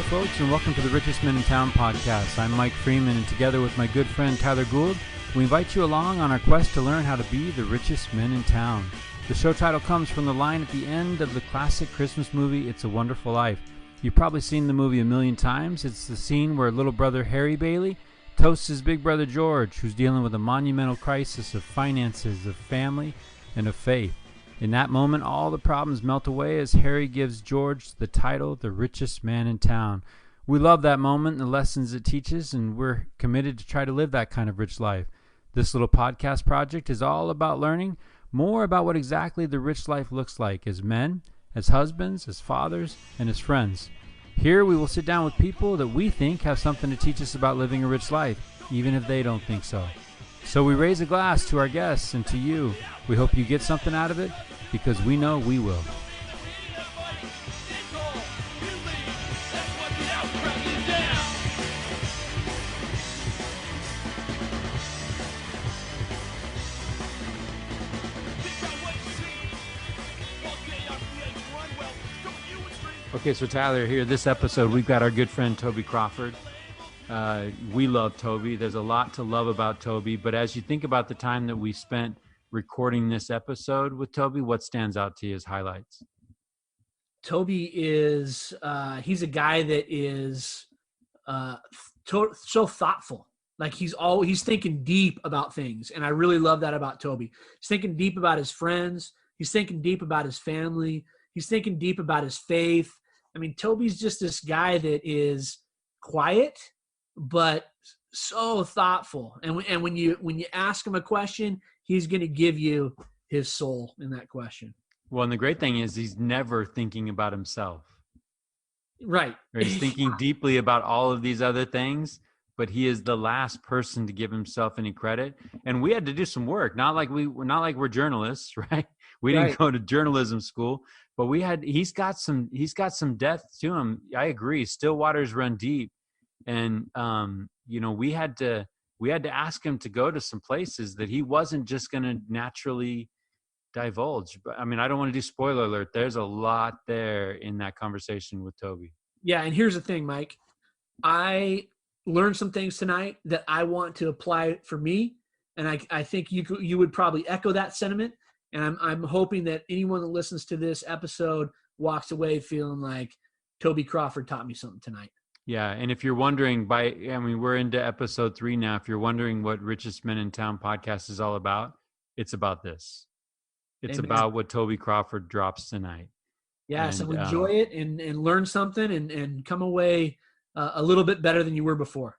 folks, and welcome to the Richest Men in Town podcast. I'm Mike Freeman, and together with my good friend Tyler Gould, we invite you along on our quest to learn how to be the richest men in town. The show title comes from the line at the end of the classic Christmas movie, It's a Wonderful Life. You've probably seen the movie a million times. It's the scene where little brother Harry Bailey toasts his big brother George, who's dealing with a monumental crisis of finances, of family, and of faith. In that moment, all the problems melt away as Harry gives George the title, the richest man in town. We love that moment and the lessons it teaches, and we're committed to try to live that kind of rich life. This little podcast project is all about learning more about what exactly the rich life looks like as men, as husbands, as fathers, and as friends. Here we will sit down with people that we think have something to teach us about living a rich life, even if they don't think so. So we raise a glass to our guests and to you. We hope you get something out of it, because we know we will. Okay, so Tyler, here, this episode, we've got our good friend Toby Crawford. We love Toby. There's a lot to love about Toby, but as you think about the time that we spent recording this episode with Toby, what stands out to you as highlights? Toby is, he's a guy that is so thoughtful. Like he's thinking deep about things. And I really love that about Toby. He's thinking deep about his friends. He's thinking deep about his family. He's thinking deep about his faith. I mean, Toby's just this guy that is quiet, but so thoughtful. And when you ask him a question, he's going to give you his soul in that question. Well, and the great thing is he's never thinking about himself. Right. He's thinking deeply about all of these other things, but he is the last person to give himself any credit. And we had to do some work. Not like we're journalists, right? We didn't go to journalism school, but he's got some depth to him. I agree. Still waters run deep. And we had to ask him to go to some places that he wasn't just going to naturally divulge. But I mean, I don't want to do spoiler alert. There's a lot there in that conversation with Toby. Yeah. And here's the thing, Mike, I learned some things tonight that I want to apply for me. And I think you would probably echo that sentiment. And I'm hoping that anyone that listens to this episode walks away feeling like Toby Crawford taught me something tonight. Yeah, and if you're wondering, we're into episode 3 now. If you're wondering what Richest Men in Town podcast is all about, it's about this. It's Amen. about what Toby Crawford drops tonight. Yeah, so enjoy it and learn something and come away a little bit better than you were before.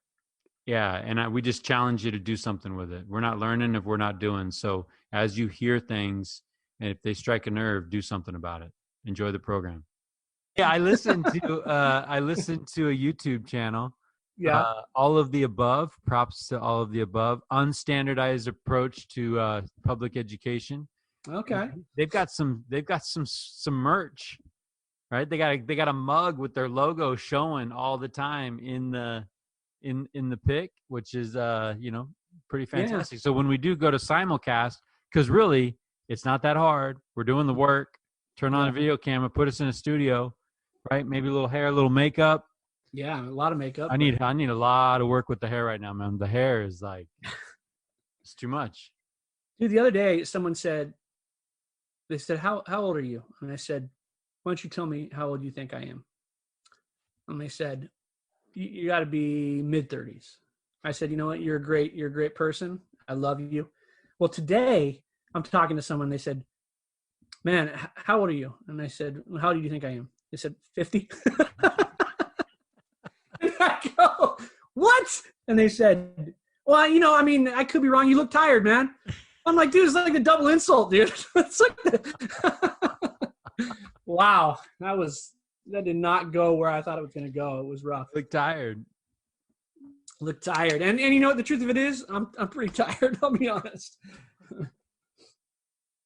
Yeah, and we just challenge you to do something with it. We're not learning if we're not doing. So as you hear things, and if they strike a nerve, do something about it. Enjoy the program. Yeah, I listened to a YouTube channel. Yeah. All of the above. Props to all of the above. Unstandardized approach to public education. Okay. They've got some merch, right? They got a mug with their logo showing all the time in the pic, which is pretty fantastic. Yeah. So when we do go to simulcast, because really it's not that hard. We're doing the work. Turn on a video camera, put us in a studio. Right, maybe a little hair, a little makeup. Yeah, a lot of makeup. I need a lot of work with the hair right now, man. The hair is like, it's too much. Dude, the other day, someone said, how old are you? And I said, why don't you tell me how old you think I am? And they said, you got to be mid-30s. I said, you know what? You're a great person. I love you. Well, today I'm talking to someone. They said, man, how old are you? And I said, well, how old do you think I am? They said, 50. And I go, what? And they said, well, I could be wrong. You look tired, man. I'm like, dude, it's like a double insult, dude. It's like wow. That did not go where I thought it was going to go. It was rough. Look tired. And you know what the truth of it is? I'm pretty tired. I'll be honest.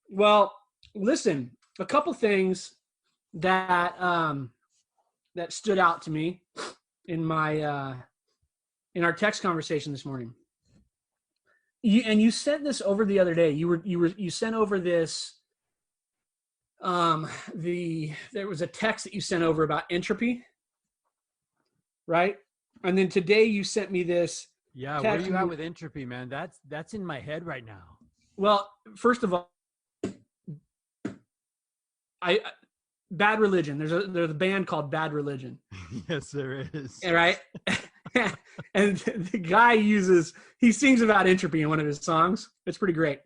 Well, listen, a couple things that stood out to me in my in our text conversation this morning. You sent this over the other day. You sent over this. There was a text that you sent over about entropy. right? And then today you sent me this Yeah, where are text. you at with entropy, man? That's in my head right now. Well, first of all, I Bad Religion. There's a band called Bad Religion. Yes, there is. Right? And the guy he sings about entropy in one of his songs. It's pretty great.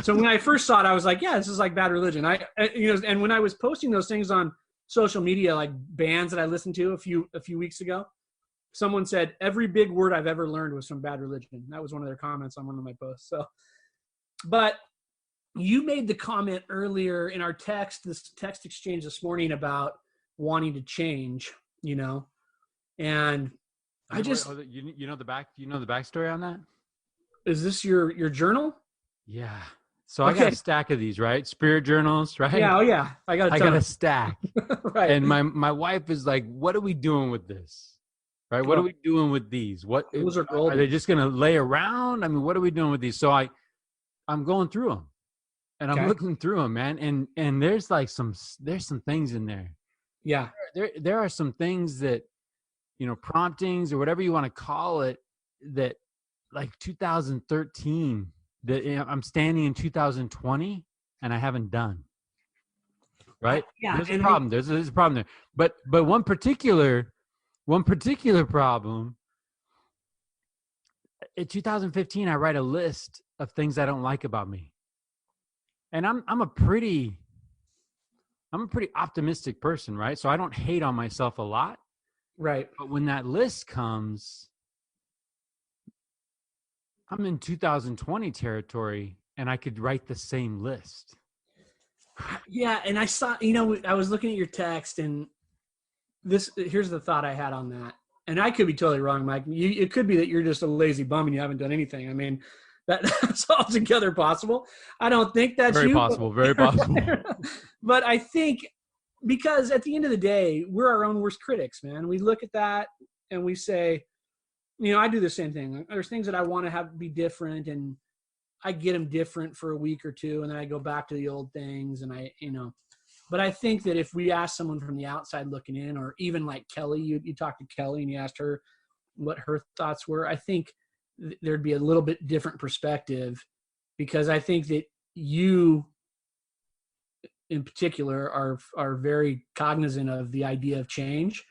So when I first saw it, I was like, yeah, this is like Bad Religion. And when I was posting those things on social media, like bands that I listened to a few weeks ago, someone said every big word I've ever learned was from Bad Religion. That was one of their comments on one of my posts. So, but you made the comment earlier in our this text exchange this morning about wanting to change, and I just, you know the backstory on that? is this your journal? Yeah. So I got a stack of these, right? Spirit journals, right? Yeah. Oh yeah. I got a stack. Right. And my wife is like, what are we doing with this? Right? What are we doing with these? Those are they just going to lay around? I mean, what are we doing with these? So I'm going through them and I'm looking through them, man. And there's like there's some things in there. Yeah. There are some things that, promptings or whatever you want to call it, that like 2013, that I'm standing in 2020 and I haven't done. Right? Yeah. There's a problem. There's a problem there. But one particular problem, in 2015, I write a list of things I don't like about me. And I'm a pretty optimistic person, right? So I don't hate on myself a lot. Right. But when that list comes, I'm in 2020 territory and I could write the same list. Yeah. And I saw, I was looking at your text, and here's the thought I had on that. And I could be totally wrong, Mike. It could be that you're just a lazy bum and you haven't done anything. I mean, that's altogether possible. I don't think that's very possible. Very possible. But I think, because at the end of the day, we're our own worst critics, man. We look at that and we say, I do the same thing. There's things that I want to have be different, and I get them different for a week or two, and then I go back to the old things, and but I think that if we ask someone from the outside looking in, or even like Kelly, you talked to Kelly and you asked her what her thoughts were, I think there'd be a little bit different perspective, because I think that you in particular are very cognizant of the idea of change.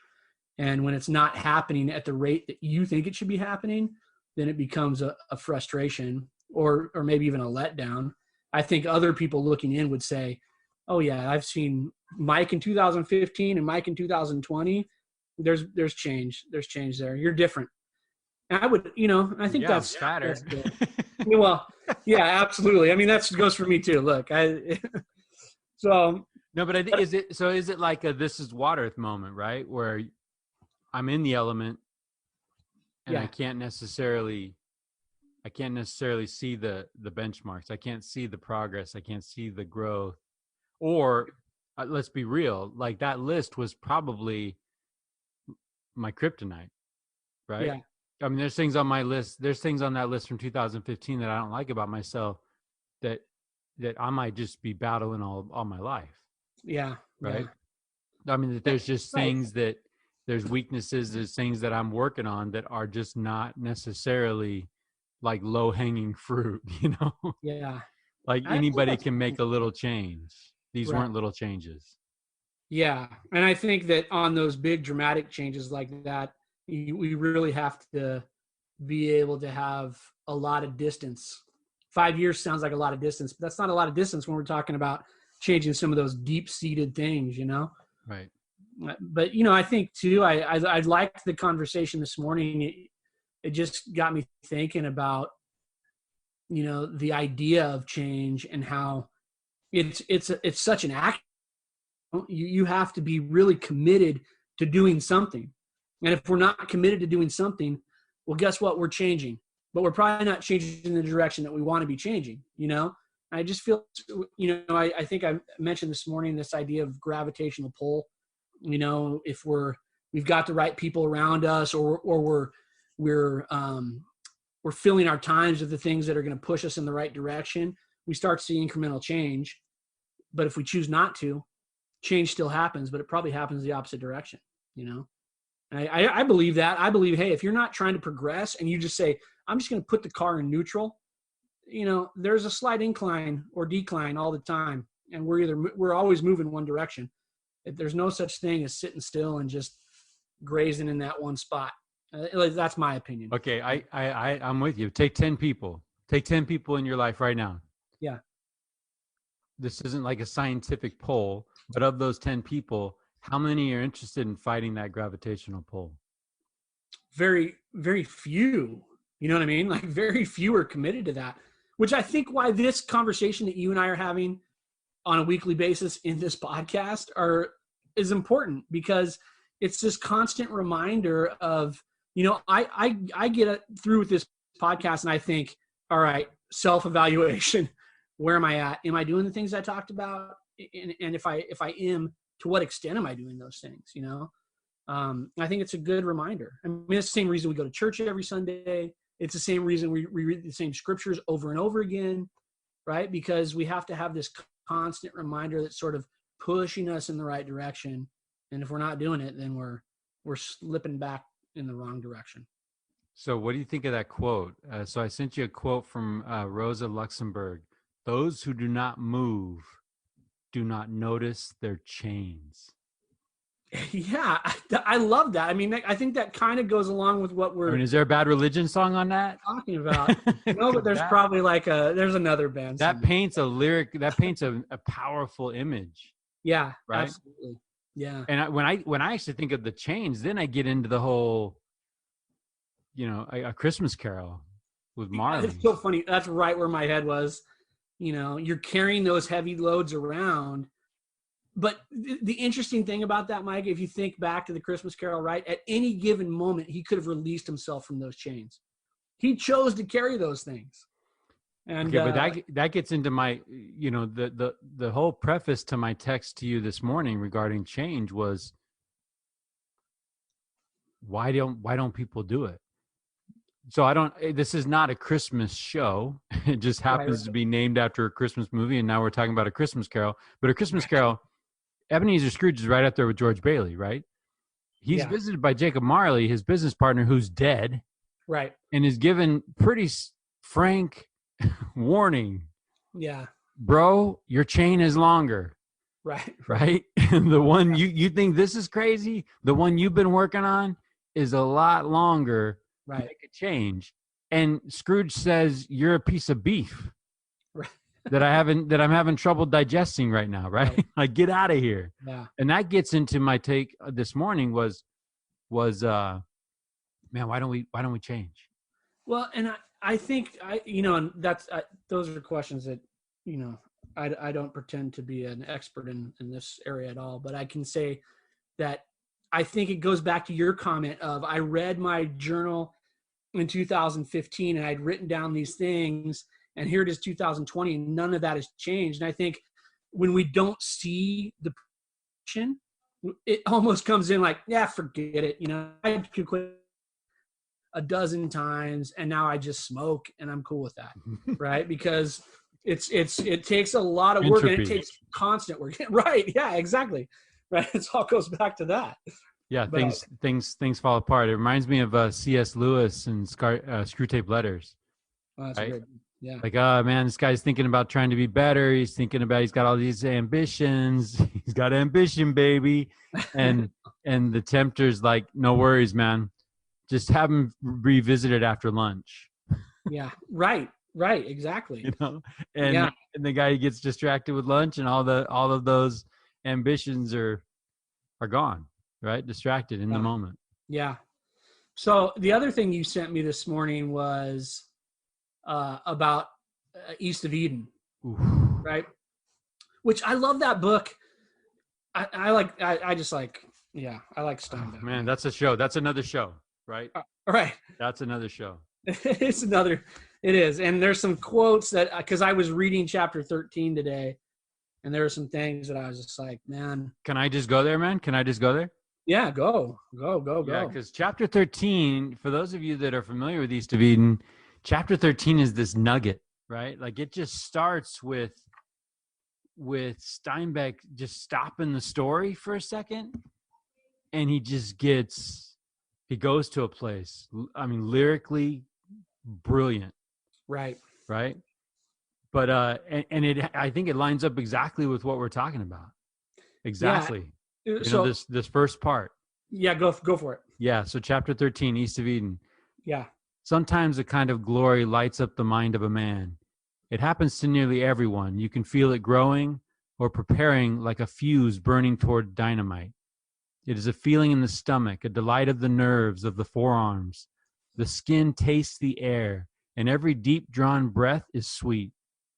And when it's not happening at the rate that you think it should be happening, then it becomes a frustration, or maybe even a letdown. I think other people looking in would say, oh yeah, I've seen Mike in 2015 and Mike in 2020. There's change. There's change there. You're different. And I would, I think that's fatter. That's good. Well, yeah, absolutely. I mean, that goes for me too. Look, so no, but I think, is it like a "this is water" moment, right? Where I'm in the element and I can't necessarily see the benchmarks. I can't see the progress. I can't see the growth. Or let's be real, like that list was probably my kryptonite, right? Yeah. I mean, there's things on my list. There's things on that list from 2015 that I don't like about myself that I might just be battling all my life. Yeah. Right. Yeah. I mean, there's just things that there's weaknesses. There's things that I'm working on that are just not necessarily like low hanging fruit, Yeah. Like anybody can make a little change. These weren't little changes. Yeah. And I think that on those big dramatic changes like that, we really have to be able to have a lot of distance. 5 years sounds like a lot of distance, but that's not a lot of distance when we're talking about changing some of those deep-seated things, Right. But, I think too, I liked the conversation this morning. It just got me thinking about, the idea of change and how it's such an act. You have to be really committed to doing something. And if we're not committed to doing something, well, guess what? We're changing, but we're probably not changing in the direction that we want to be changing. I just feel, I think I mentioned this morning, this idea of gravitational pull. If we've got the right people around us, or we're filling our times with the things that are going to push us in the right direction, we start seeing incremental change. But if we choose not to, change still happens, but it probably happens the opposite direction, And I believe that. I believe, hey, if you're not trying to progress and you just say, I'm just going to put the car in neutral, there's a slight incline or decline all the time. And we're always moving one direction. There's no such thing as sitting still and just grazing in that one spot. That's my opinion. Okay, I'm with you. Take 10 people. Take 10 people in your life right now. Yeah. This isn't like a scientific poll, but of those 10 people, how many are interested in fighting that gravitational pull? Very, very few. You know what I mean? Like very few are committed to that, which I think why this conversation that you and I are having on a weekly basis in this podcast is important, because it's this constant reminder of, I get through with this podcast and I think, all right, self-evaluation. Where am I at? Am I doing the things I talked about? And if I am, to what extent am I doing those things? I think it's a good reminder. I mean, it's the same reason we go to church every Sunday. It's the same reason we read the same scriptures over and over again, right? Because we have to have this constant reminder that's sort of pushing us in the right direction. And if we're not doing it, then we're slipping back in the wrong direction. So what do you think of that quote? So I sent you a quote from Rosa Luxemburg. Those who do not move do not notice their chains. Yeah, I love that. I mean, I think that kind of goes along with what is there a Bad Religion song on that? Talking about? No, but there's probably there's another band. That paints a lyric. That paints a powerful image. Yeah, right. Absolutely. Yeah. And when I actually think of the chains, then I get into the whole, a Christmas Carol with Marley. It's so funny. That's right where my head was. You're carrying those heavy loads around. But the interesting thing about that, Mike, if you think back to the Christmas Carol, right, at any given moment, he could have released himself from those chains. He chose to carry those things. And okay, but that gets into my, the whole preface to my text to you this morning regarding change was, why don't people do it? So this is not a Christmas show. It just happens to be named after a Christmas movie. And now we're talking about A Christmas Carol, but A Christmas Carol, Ebenezer Scrooge is right up there with George Bailey, right? He's visited by Jacob Marley, his business partner, who's dead. Right. And is given pretty frank warning. Yeah. Bro, your chain is longer. Right. Right. And the one you think this is crazy, the one you've been working on is a lot longer. Right. Make a change. And Scrooge says, you're a piece of beef. Right. that I'm having trouble digesting right now, right? Like, get out of here. Yeah. And that gets into my take this morning was man, why don't we change? Well, and I think and that's those are questions that I don't pretend to be an expert in this area at all, but I can say that I think it goes back to your comment of, I read my journal in 2015 and I'd written down these things, and here it is 2020 and none of that has changed. And I think when we don't see the action, it almost comes in like, yeah, forget it. I could quit a dozen times and now I just smoke and I'm cool with that. Right. Because it takes a lot of work. Entropy. And it takes constant work. Right. Yeah, exactly. Right. It all goes back to that. Yeah. Things fall apart. It reminds me of C.S. Lewis and Screwtape Letters. Oh, that's right? good. Yeah. Like, oh man, this guy's thinking about trying to be better. He's got all these ambitions. He's got ambition, baby. And the tempter's like, no worries, man. Just have him revisit it after lunch. Yeah. Right. Exactly. And the guy gets distracted with lunch, and all of those ambitions are gone. Right. Distracted in the moment. Yeah. So the other thing you sent me this morning was about East of Eden. Oof. Right. Which I love that book. I like Steinbeck. Oh, man, that's a show. That's another show. Right. Right. That's another show. It is. And there's some quotes that, because I was reading chapter 13 today, and there are some things that I was just like, man. Can I just go there, man? Can I just go there? Yeah, go. Yeah, because chapter 13, for those of you that are familiar with East of Eden, chapter 13 is this nugget, right? Like, it just starts with Steinbeck just stopping the story for a second, and he just gets He goes to a place, I mean, lyrically brilliant, Right. right? But I think it lines up exactly with what we're talking about. Yeah. Exactly. So This first part. yeah, go for it. Yeah. So chapter 13, East of Eden. Yeah. Sometimes a kind of glory lights up the mind of a man. It happens to nearly everyone. You can feel it growing or preparing like a fuse burning toward dynamite. It is a feeling in the stomach, a delight of the nerves of the forearms. The skin tastes the air, and every deep-drawn breath is sweet.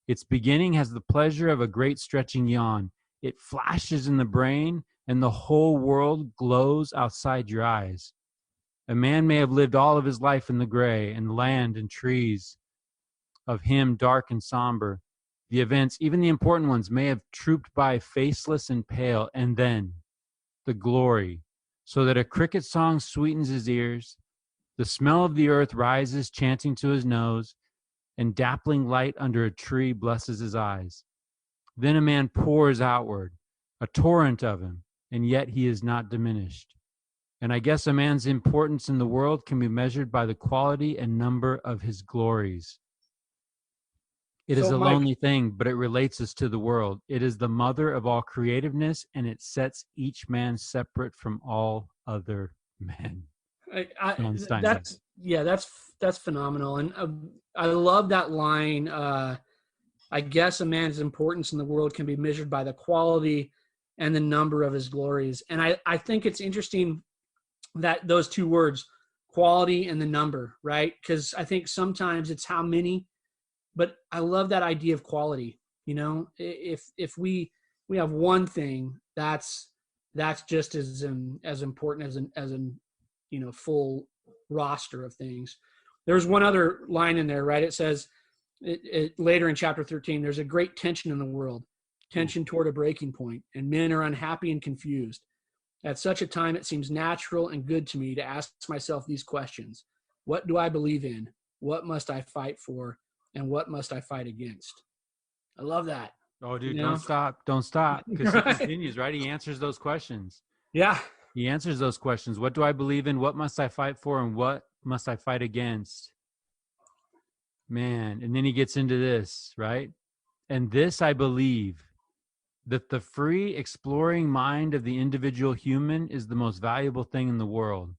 Its beginning has the pleasure of a great stretching yawn. It flashes in the brain, and the whole world glows outside your eyes. A man may have lived all of his life in the gray, and land and trees of him dark and somber. The events, even the important ones, may have trooped by faceless and pale, and then the glory, so that a cricket song sweetens his ears, the smell of the earth rises chanting to his nose, and dappling light under a tree blesses his eyes. Then a man pours outward, a torrent of him, and yet he is not diminished. And I guess a man's importance in the world can be measured by the quality and number of his glories. It is So a Mike, lonely thing, but it relates us to the world. It is the mother of all creativeness, and it sets each man separate from all other men. John Steinbeck. that's phenomenal, and I love that line. I guess a man's importance in the world can be measured by the quality and the number of his glories. And I think it's interesting that those two words, quality and the number, right? Because I think sometimes it's how many, but I love that idea of quality. You know, if we have one thing, that's just as important as an full roster of things. There's one other line in there, right? It says later in chapter 13, there's a great tension in the world, tension toward a breaking point, and men are unhappy and confused. At such a time, it seems natural and good to me to ask myself these questions. What do I believe in? What must I fight for? And what must I fight against? I love that. Oh, dude, You know? don't stop. Because he Right. continues, right? He answers those questions. Yeah. He answers those questions. What do I believe in? What must I fight for? And what must I fight against? Man. And then he gets into this, right? And this I believe, that the free exploring mind of the individual human is the most valuable thing in the world.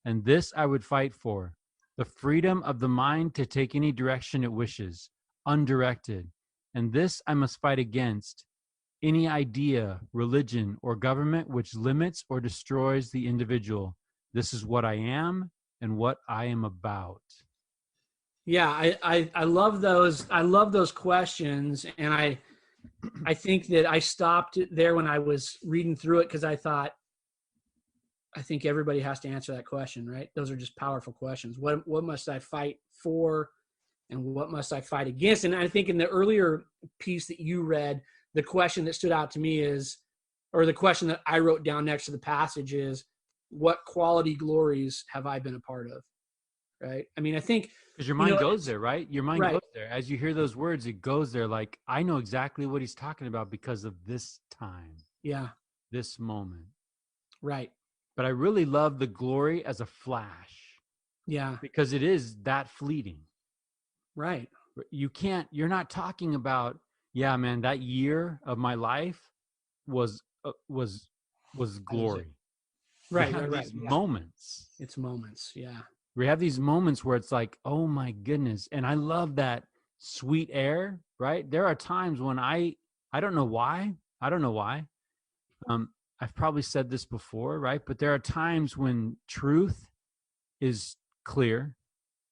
And this I would fight for, the freedom of the mind to take any direction it wishes, undirected. And this I must fight against, any idea, religion, or government which limits or destroys the individual. This is what I am and what I am about. Yeah. I love those. I love those questions. And I think that I stopped there when I was reading through it because I thought, I think everybody has to answer that question, right? Those are just powerful questions. What must I fight for, and what must I fight against? And I think in the earlier piece that you read, the question that stood out to me is, or the question that I wrote down next to the passage is, what quality glories have I been a part of? Right? I mean, I think because your mind goes there, right? Your mind right. goes there. As you hear those words, it goes there. Like, I know exactly what he's talking about because of this time. Yeah. This moment. Right. But I really love the glory as a flash. Yeah. Because it is that fleeting. Right. You're not talking about, yeah, man, that year of my life was glory. Right. We have Right. these moments. It's moments. Yeah. We have these moments where it's like, oh my goodness. And I love that sweet air, right? There are times when I don't know why. I've probably said this before, right? But there are times when truth is clear,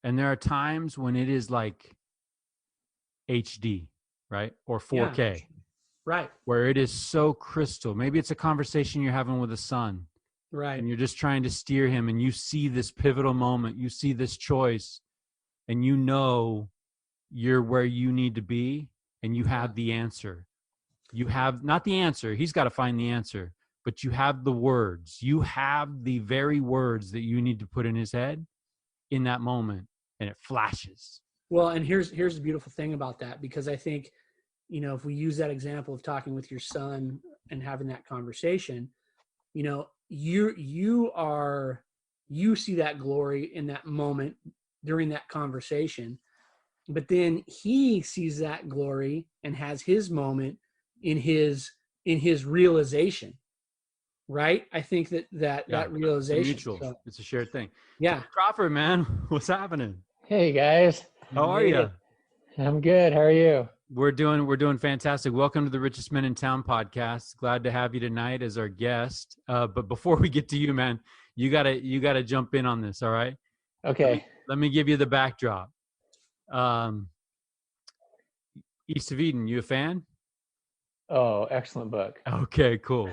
and there are times when it is like HD, right? Or 4K, yeah. Right. where it is so crystal. Maybe it's a conversation you're having with a son, right? And you're just trying to steer him, and you see this pivotal moment, you see this choice, and you know you're where you need to be, and you have the answer. You have not the answer. He's got to find the answer, but you have the words. You have the very words that you need to put in his head in that moment, and it flashes. Well, and here's the beautiful thing about that, because I think, if we use that example of talking with your son and having that conversation, you you see that glory in that moment during that conversation, but then he sees that glory and has his moment in his realization, right? I think that realization. It's mutual. So, It's a shared thing. yeah. Toby Crawford, man, what's happening? Hey guys. How are you? I'm good. How are you? We're doing fantastic. Welcome to the Richest Men in Town podcast. Glad to have you tonight as our guest. But before we get to you, man, you gotta jump in on this. All right. Okay. Let me give you the backdrop. East of Eden, you a fan? Oh, excellent book. Okay, cool.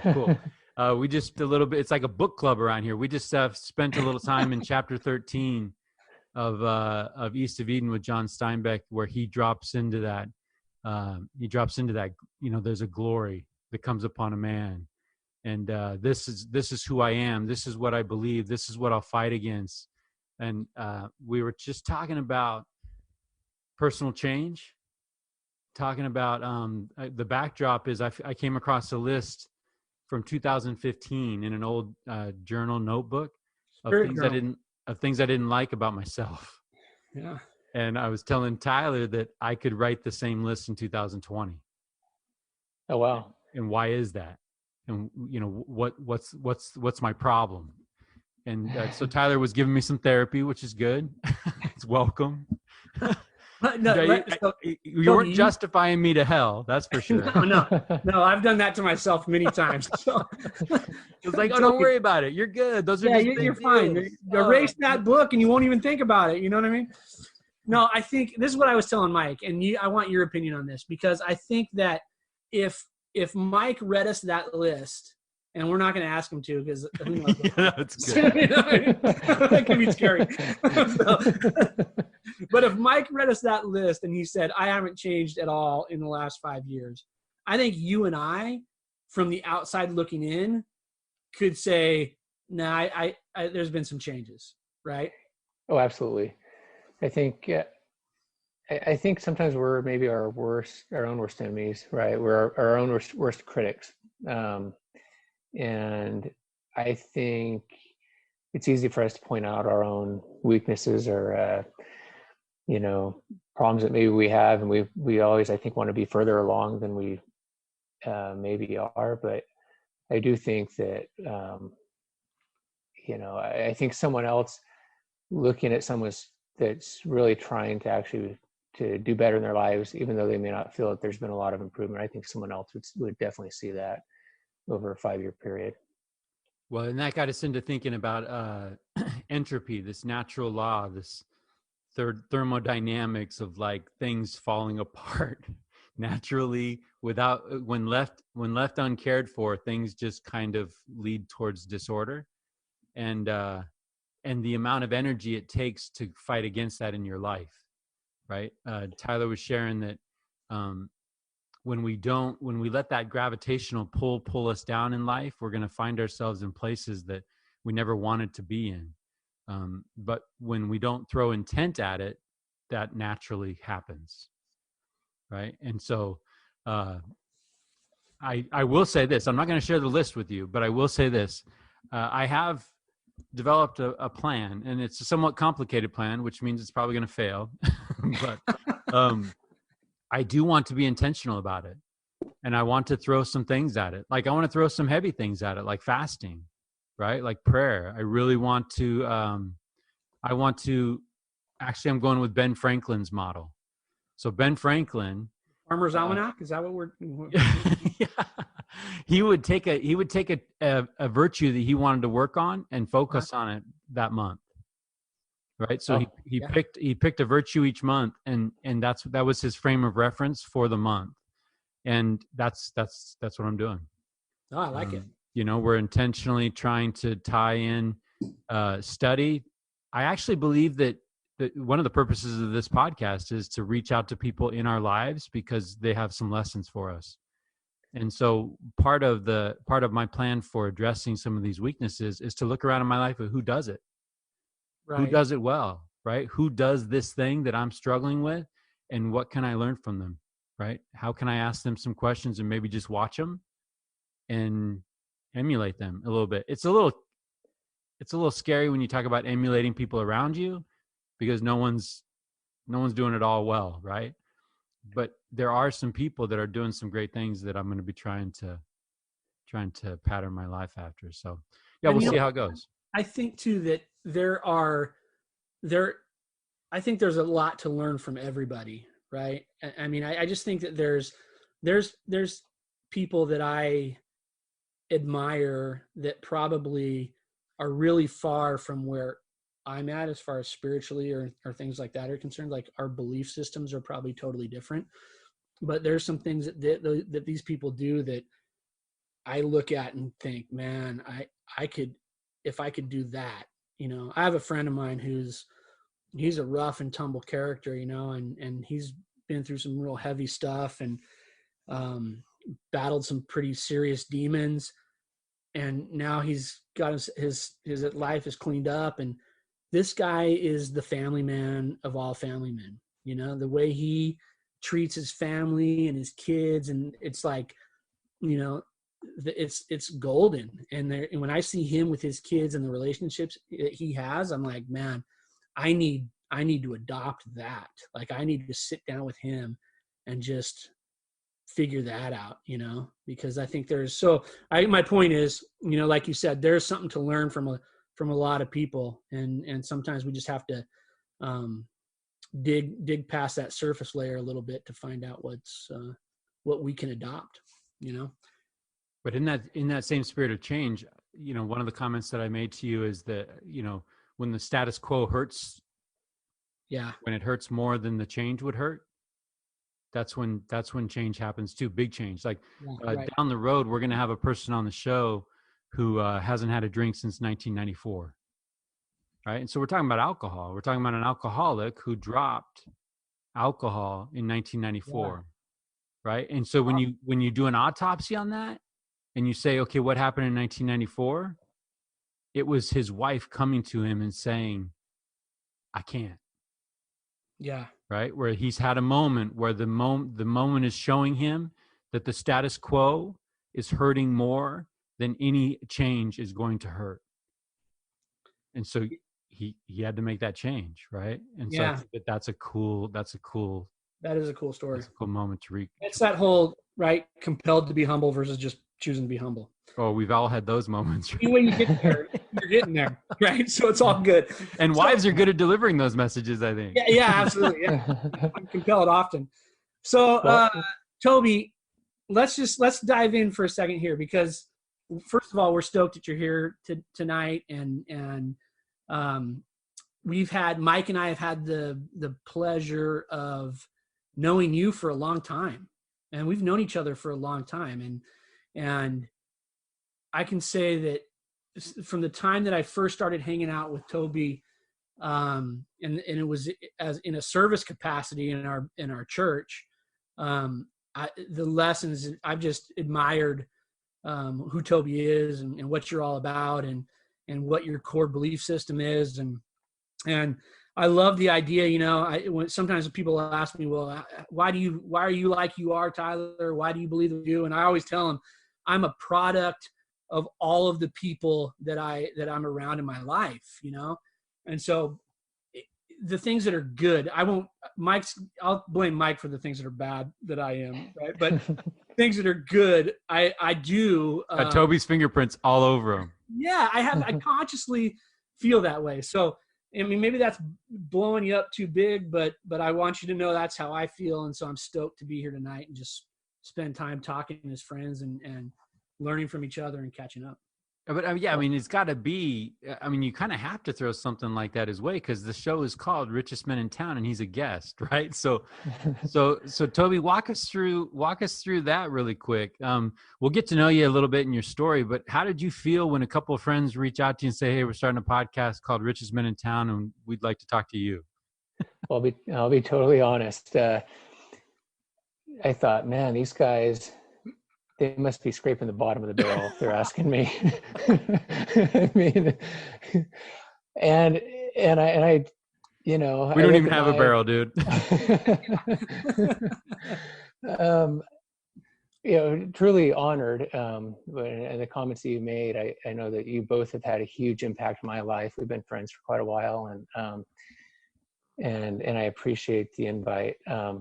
We just a little bit. It's like a book club around here. We just spent a little time in chapter 13 of East of Eden with John Steinbeck, where he drops into that. There's a glory that comes upon a man, and this is who I am. This is what I believe. This is what I'll fight against. And we were just talking about personal change. Talking about the backdrop is I came across a list from 2015 in an old journal notebook of things I didn't like about myself. Yeah. And I was telling Tyler that I could write the same list in 2020. Oh wow. And why is that? And what's my problem? And so Tyler was giving me some therapy, which is good. It's welcome. You weren't justifying me to hell, that's for sure. No, I've done that to myself many times. So. It's like, don't worry about it. You're good. Those are you're fine. Erase that book and you won't even think about it. You know what I mean? No, I think this is what I was telling Mike, and I want your opinion on this, because I think that if Mike read us that list, and we're not going to ask him to, because who knows? Yeah, that's good. That could be scary. But if Mike read us that list and he said, I haven't changed at all in the last 5 years, I think you and I, from the outside looking in, could say, nah, I there's been some changes, right? Oh, absolutely. I think sometimes we're maybe our own worst enemies, right? We're our own worst critics. And I think it's easy for us to point out our own weaknesses or, problems that maybe we have. And we always, I think, want to be further along than we maybe are. But I do think that, I think someone else looking at someone that's really trying to do better in their lives, even though they may not feel that there's been a lot of improvement, I think someone else would definitely see that over a 5-year period. Well, and that got us into thinking about entropy, this natural law, this thermodynamics of like things falling apart naturally when left uncared for, things just kind of lead towards disorder, and the amount of energy it takes to fight against that in your life, right? Tyler was sharing that when we let that gravitational pull us down in life, we're going to find ourselves in places that we never wanted to be in. But when we don't throw intent at it, that naturally happens, right? And so I will say this. I'm not going to share the list with you, but I will say this. I have developed a plan, and it's a somewhat complicated plan, which means it's probably going to fail. But I do want to be intentional about it. And I want to throw some things at it. Like I want to throw some heavy things at it, like fasting, right? Like prayer. I really want to, actually, I'm going with Ben Franklin's model. So Ben Franklin. Farmer's Almanac? Is that what we're yeah. He would take a virtue that he wanted to work on and focus on it that month. Right. So he picked a virtue each month, and that was his frame of reference for the month. And that's what I'm doing. Oh, I like it. We're intentionally trying to tie in study. I actually believe that one of the purposes of this podcast is to reach out to people in our lives because they have some lessons for us. And so part of my plan for addressing some of these weaknesses is to look around in my life at who does it. Right. Who does it well, right? Who does this thing that I'm struggling with, and what can I learn from them, right? How can I ask them some questions and maybe just watch them and emulate them a little bit? It's a little it's a little scary when you talk about emulating people around you, because no one's doing it all well, right? But there are some people that are doing some great things that I'm going to be trying to pattern my life after. So yeah, we'll see how it goes. I think too that I think there's a lot to learn from everybody, right? I mean, I just think that there's people that I admire that probably are really far from where I'm at as far as spiritually or things like that are concerned. Like our belief systems are probably totally different, but there's some things that these people do that I look at and think, man, I could, if I could do that, you know. I have a friend of mine he's a rough and tumble character, you know, and he's been through some real heavy stuff and battled some pretty serious demons, and now he's got his life is cleaned up, and this guy is the family man of all family men. You know, the way he treats his family and his kids, and it's like, you know, it's golden. And when I see him with his kids and the relationships that he has, I'm like, man, I need to adopt that. Like, I need to sit down with him and just figure that out, you know, because I think my point is, you know, like you said, there's something to learn from a lot of people. And sometimes we just have to dig past that surface layer a little bit to find out what we can adopt, you know? But in that same spirit of change, you know, one of the comments that I made to you is that, you know, when the status quo hurts, when it hurts more than the change would hurt, that's when change happens too. Big change. Like right. Down the road, we're going to have a person on the show who hasn't had a drink since 1994. Right. And so we're talking about alcohol. We're talking about an alcoholic who dropped alcohol in 1994. Yeah. Right. And so when you do an autopsy on that and you say, okay, what happened in 1994? It was his wife coming to him and saying, I can't. Yeah. Right. Where he's had a moment where the moment is showing him that the status quo is hurting more than any change is going to hurt. And so he had to make that change. Right. And so I think that is a cool story. That's a cool moment to read. It's that whole, right, compelled to be humble versus just choosing to be humble. Oh, we've all had those moments. Right? When you get there, you're getting there, right? So it's all good. And wives are good at delivering those messages, I think. Yeah, absolutely. Yeah. I'm compelled often. So, Toby, let's dive in for a second here, because first of all, we're stoked that you're here tonight, and Mike and I have had the pleasure of knowing you for a long time, and we've known each other for a long time, and I can say that from the time that I first started hanging out with Toby, and it was as in a service capacity in our church, the lessons I've just admired, who Toby is and what you're all about, and what your core belief system is, and I love the idea. You know, when sometimes people ask me, well, why are you like you are, Tyler? Why do you believe in you? And I always tell them, I'm a product of all of the people that I'm around in my life, you know? And so the things that are good, I'll blame Mike for the things that are bad that I am, right? But things that are good, I do. Got Toby's fingerprints all over them. Yeah, I consciously feel that way. So, I mean, maybe that's blowing you up too big, but I want you to know that's how I feel. And so I'm stoked to be here tonight and just spend time talking as friends and learning from each other and catching up. But I mean, it's got to be, I mean, you kind of have to throw something like that his way, because the show is called Richest Men in Town and he's a guest, right? So Toby, walk us through that really quick. We'll get to know you a little bit in your story, but how did you feel when a couple of friends reach out to you and say, hey, we're starting a podcast called Richest Men in Town and we'd like to talk to you? Well, I'll be totally honest. I thought, man, these guys, they must be scraping the bottom of the barrel if they're asking me. I mean, and I, you know, we don't even have a barrel, dude. truly honored. And the comments that you made, I know that you both have had a huge impact on my life. We've been friends for quite a while, and I appreciate the invite. I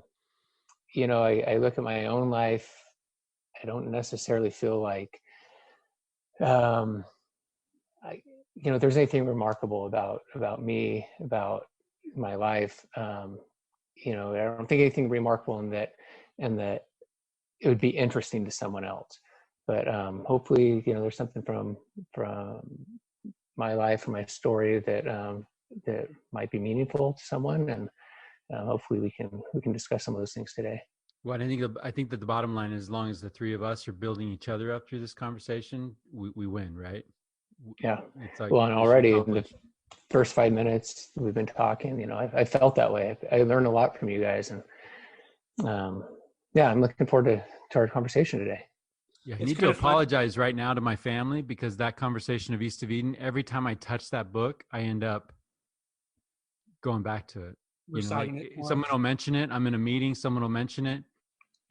look at my own life. I don't necessarily feel like, there's anything remarkable about me, about my life. I don't think anything remarkable in that it would be interesting to someone else. But hopefully, there's something from my life or my story that might be meaningful to someone, and hopefully we can discuss some of those things today. Well, I think that the bottom line is, as long as the three of us are building each other up through this conversation, we win, right? Yeah. It's like, well, and already in the first 5 minutes we've been talking, I felt that way. I learned a lot from you guys, and I'm looking forward to our conversation today. Yeah, I need to apologize right now to my family, because that conversation of East of Eden, every time I touch that book, I end up going back to it. Someone will mention it. I'm in a meeting, someone will mention it,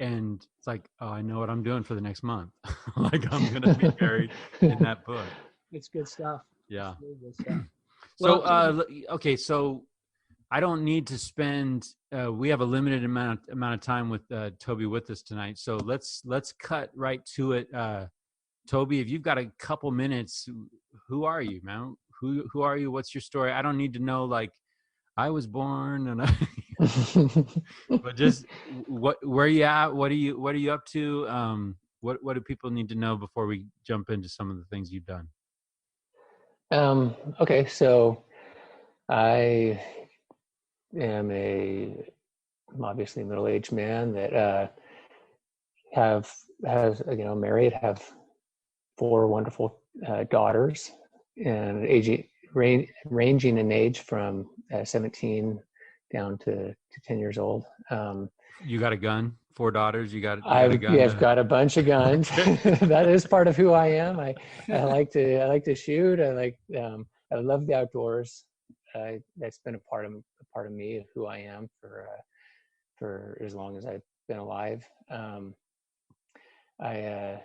and it's like, oh, I know what I'm doing for the next month. Like, I'm going to be buried in that book. It's good stuff. Yeah. It's really good stuff. So, okay. So I don't need to spend, we have a limited amount of time with Toby with us tonight. So let's cut right to it. Toby, if you've got a couple minutes, who are you, man? Who are you? What's your story? I don't need to know, like, I was born and but just where are you at? What are you up to? What do people need to know before we jump into some of the things you've done? Okay. So I am obviously middle-aged man that married, have 4 wonderful daughters, and ranging in age from 17 down to 10 years old. You got a gun? 4 daughters? I've got a bunch of guns. That is part of who I am. I like to shoot. I love the outdoors. That's been a part of me, of who I am for as long as I've been alive. I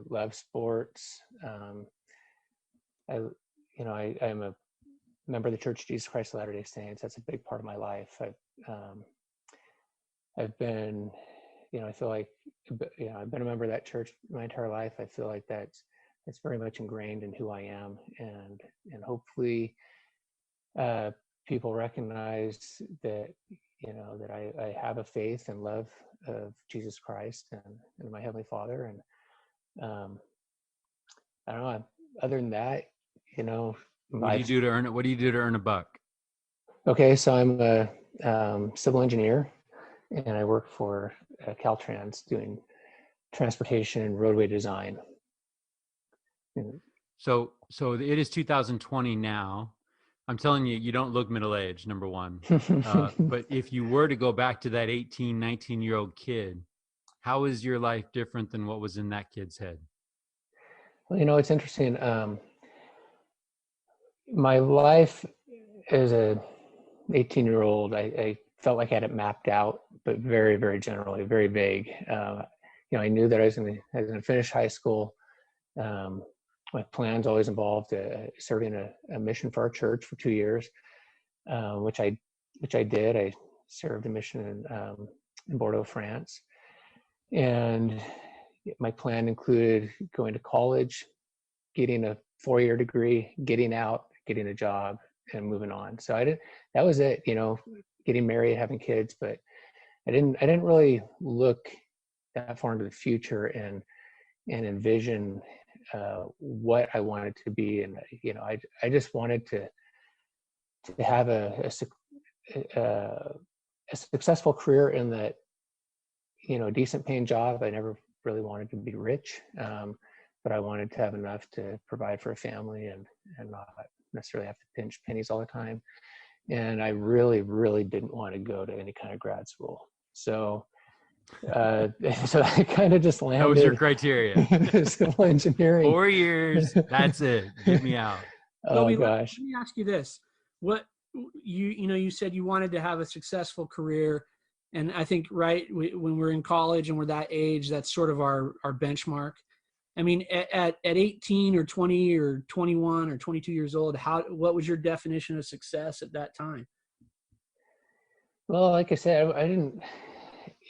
love sports. I'm a member of the Church of Jesus Christ of Latter-day Saints. That's a big part of my life. I've been, I feel like, I've been a member of that church my entire life. I feel like that's very much ingrained in who I am, and hopefully people recognize that, that I have a faith and love of Jesus Christ and my Heavenly Father. And I don't know, other than that, what do you do to earn a buck? Okay, so I'm a civil engineer, and I work for Caltrans doing transportation and roadway design. So it is 2020 now. I'm telling you, you don't look middle-aged, number one. But if you were to go back to that 18, 19-year-old kid, how is your life different than what was in that kid's head? Well, it's interesting. My life as a 18-year-old, I felt like I had it mapped out, but very, very generally, very vague. I knew that I was going to finish high school. My plans always involved serving a mission for our church for 2 years, which I did. I served a mission in Bordeaux, France, and my plan included going to college, getting a 4-year degree, getting out, getting a job, and moving on. So that was it, getting married, having kids, but I didn't really look that far into the future and envision what I wanted to be. And, I just wanted to have a successful career in that, a decent paying job. I never really wanted to be rich, but I wanted to have enough to provide for a family and not necessarily have to pinch pennies all the time. And I really, really didn't want to go to any kind of grad school. So I kind of just landed. That was your criteria. Civil engineering. 4 years. That's it. Get me out. Toby, gosh. Let me ask you this. What you said you wanted to have a successful career And I think, right, when we're in college and we're that age, that's sort of our benchmark. I mean, at 18 or 20 or 21 or 22 years old, what was your definition of success at that time? Well, like I said, I didn't,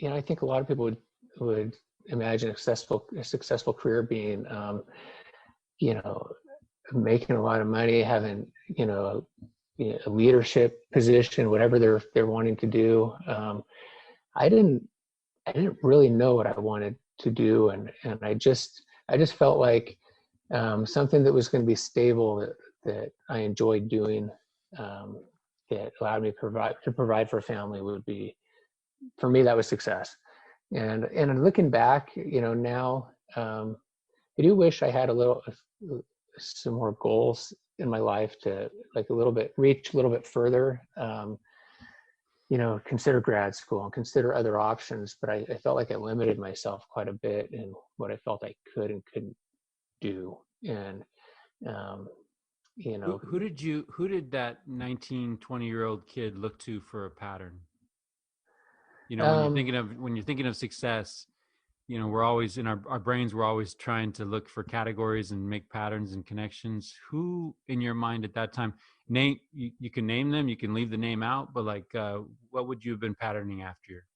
I think a lot of people would imagine a successful career being, making a lot of money, having, a leadership position, whatever they're wanting to do. I didn't really know what I wanted to do, and I just felt like something that was going to be stable, that I enjoyed doing, that allowed me to provide for a family would be, for me, that was success. And looking back, now, I do wish I had some more goals in my life to reach a little bit further. Consider grad school and consider other options, but I felt like I limited myself quite a bit in what I felt I could and couldn't do. And who did that 19, 20-year-old kid look to for a pattern? When you're thinking of success, we're always in our brains, we're always trying to look for categories and make patterns and connections. Who in your mind at that time, you can name them, you can leave the name out, but what would you have been patterning after?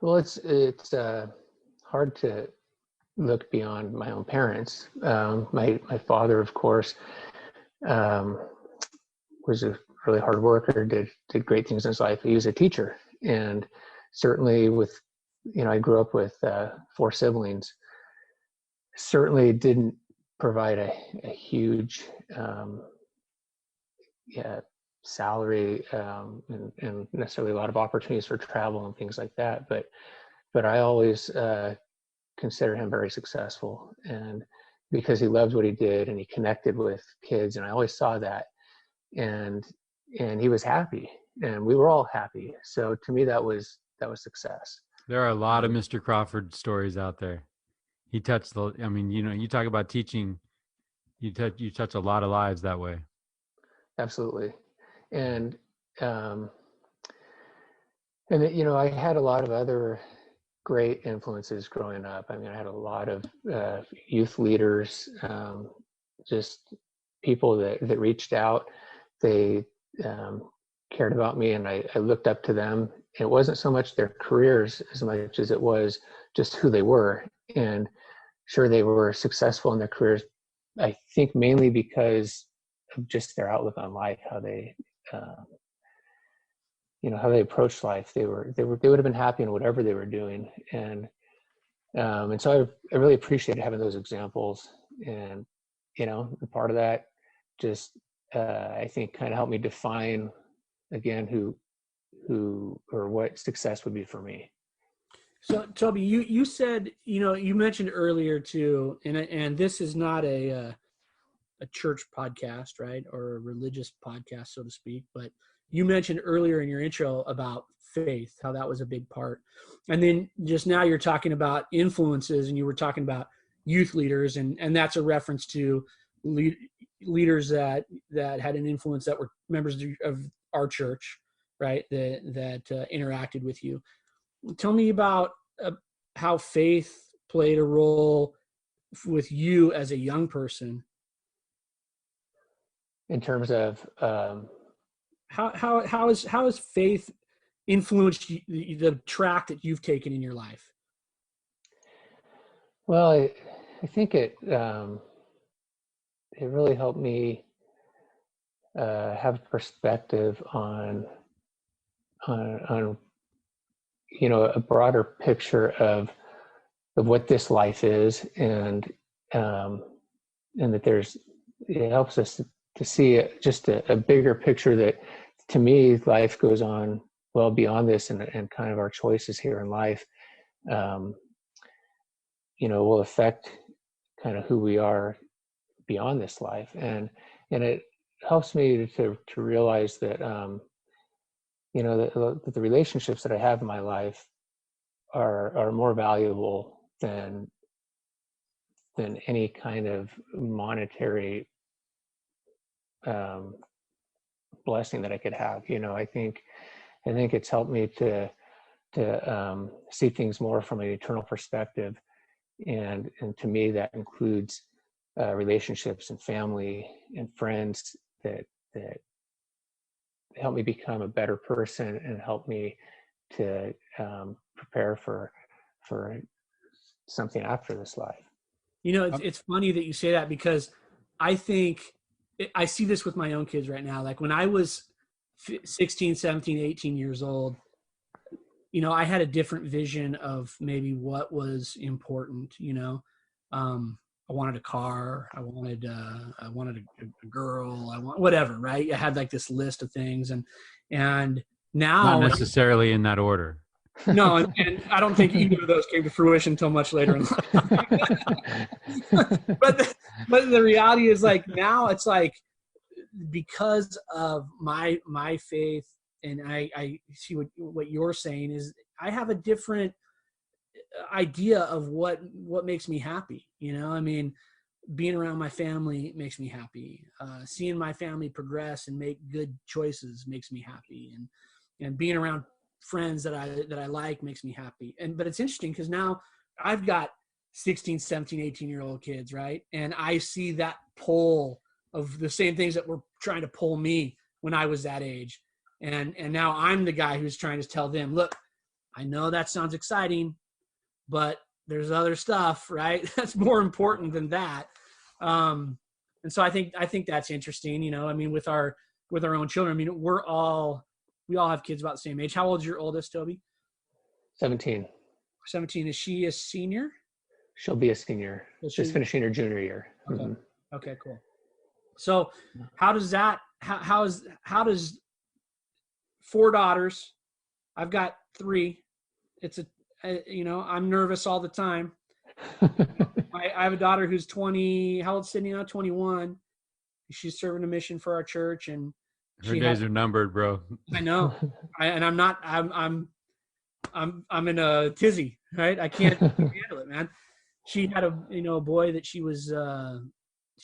Well, it's hard to look beyond my own parents. My father, of course, was a really hard worker, did great things in his life. He was a teacher, and certainly I grew up with 4 siblings, certainly didn't provide a huge salary, and necessarily a lot of opportunities for travel and things like that. But I always consider him very successful, and because he loved what he did and he connected with kids, and I always saw that, and he was happy, and we were all happy. So to me, that was success. There are a lot of Mr. Crawford stories out there. He touched you talk about teaching, you touch a lot of lives that way. Absolutely. And I had a lot of other great influences growing up. I mean, I had a lot of youth leaders, just people that reached out. They cared about me, and I looked up to them. It wasn't so much their careers as much as it was just who they were. And sure, they were successful in their careers, I think mainly because of just their outlook on life, how they how they approached life. They would have been happy in whatever they were doing. And so I really appreciated having those examples. And part of that just I think kind of helped me define again who or what success would be for me. So Toby, you said, you mentioned earlier too, and this is not a church podcast, right, or a religious podcast, so to speak, but you mentioned earlier in your intro about faith, how that was a big part. And then just now you're talking about influences, and you were talking about youth leaders, and that's a reference to leaders that had an influence, that were members of our church, right, that interacted with you. Tell me about how faith played a role with you as a young person. In terms of how has faith influenced the track that you've taken in your life? Well, I think it really helped me have perspective on a broader picture of what this life is, and that it helps us to see just a bigger picture, that to me life goes on well beyond this, and kind of our choices here in life will affect kind of who we are beyond this life. And it helps me to realize that that the relationships that I have in my life are more valuable than any kind of monetary blessing that I could have. I think it's helped me to see things more from an eternal perspective. And to me, that includes relationships and family and friends that help me become a better person and help me to prepare for something after this life. You know, it's funny that you say that, because I think I see this with my own kids right now. Like when I was 16, 17, 18 years old, you know, I had a different vision of maybe what was important, you know. I wanted a car, I wanted a girl, I want whatever, right? I had like this list of things, and now, not necessarily in that order. No, and I don't think either of those came to fruition until much later in life. but the reality is, like, now it's like, because of my faith, and I see what you're saying is, I have a different idea of what makes me happy. You know, I mean, being around my family makes me happy. Seeing my family progress and make good choices makes me happy, and being around friends that I like makes me happy. But it's interesting, because now I've got 16, 17, 18-year-old kids, right? And I see that pull of the same things that were trying to pull me when I was that age. And now I'm the guy who's trying to tell them, look, I know that sounds exciting, but there's other stuff, right? That's more important than that. And so I think that's interesting, you know. I mean, with our own children, I mean, we all have kids about the same age. How old is your oldest, Toby? 17. 17. Is she a senior? She'll be a senior. She's finishing her junior year. Okay. Mm-hmm. Okay, cool. So how does 4 daughters? I've got 3. It's you know, I'm nervous all the time. I have a daughter who's 20. How old's Sydney now? 21. She's serving a mission for our church, and her days are numbered, bro. I know. I'm in a tizzy, right? I can't handle it, man. She had a boy that she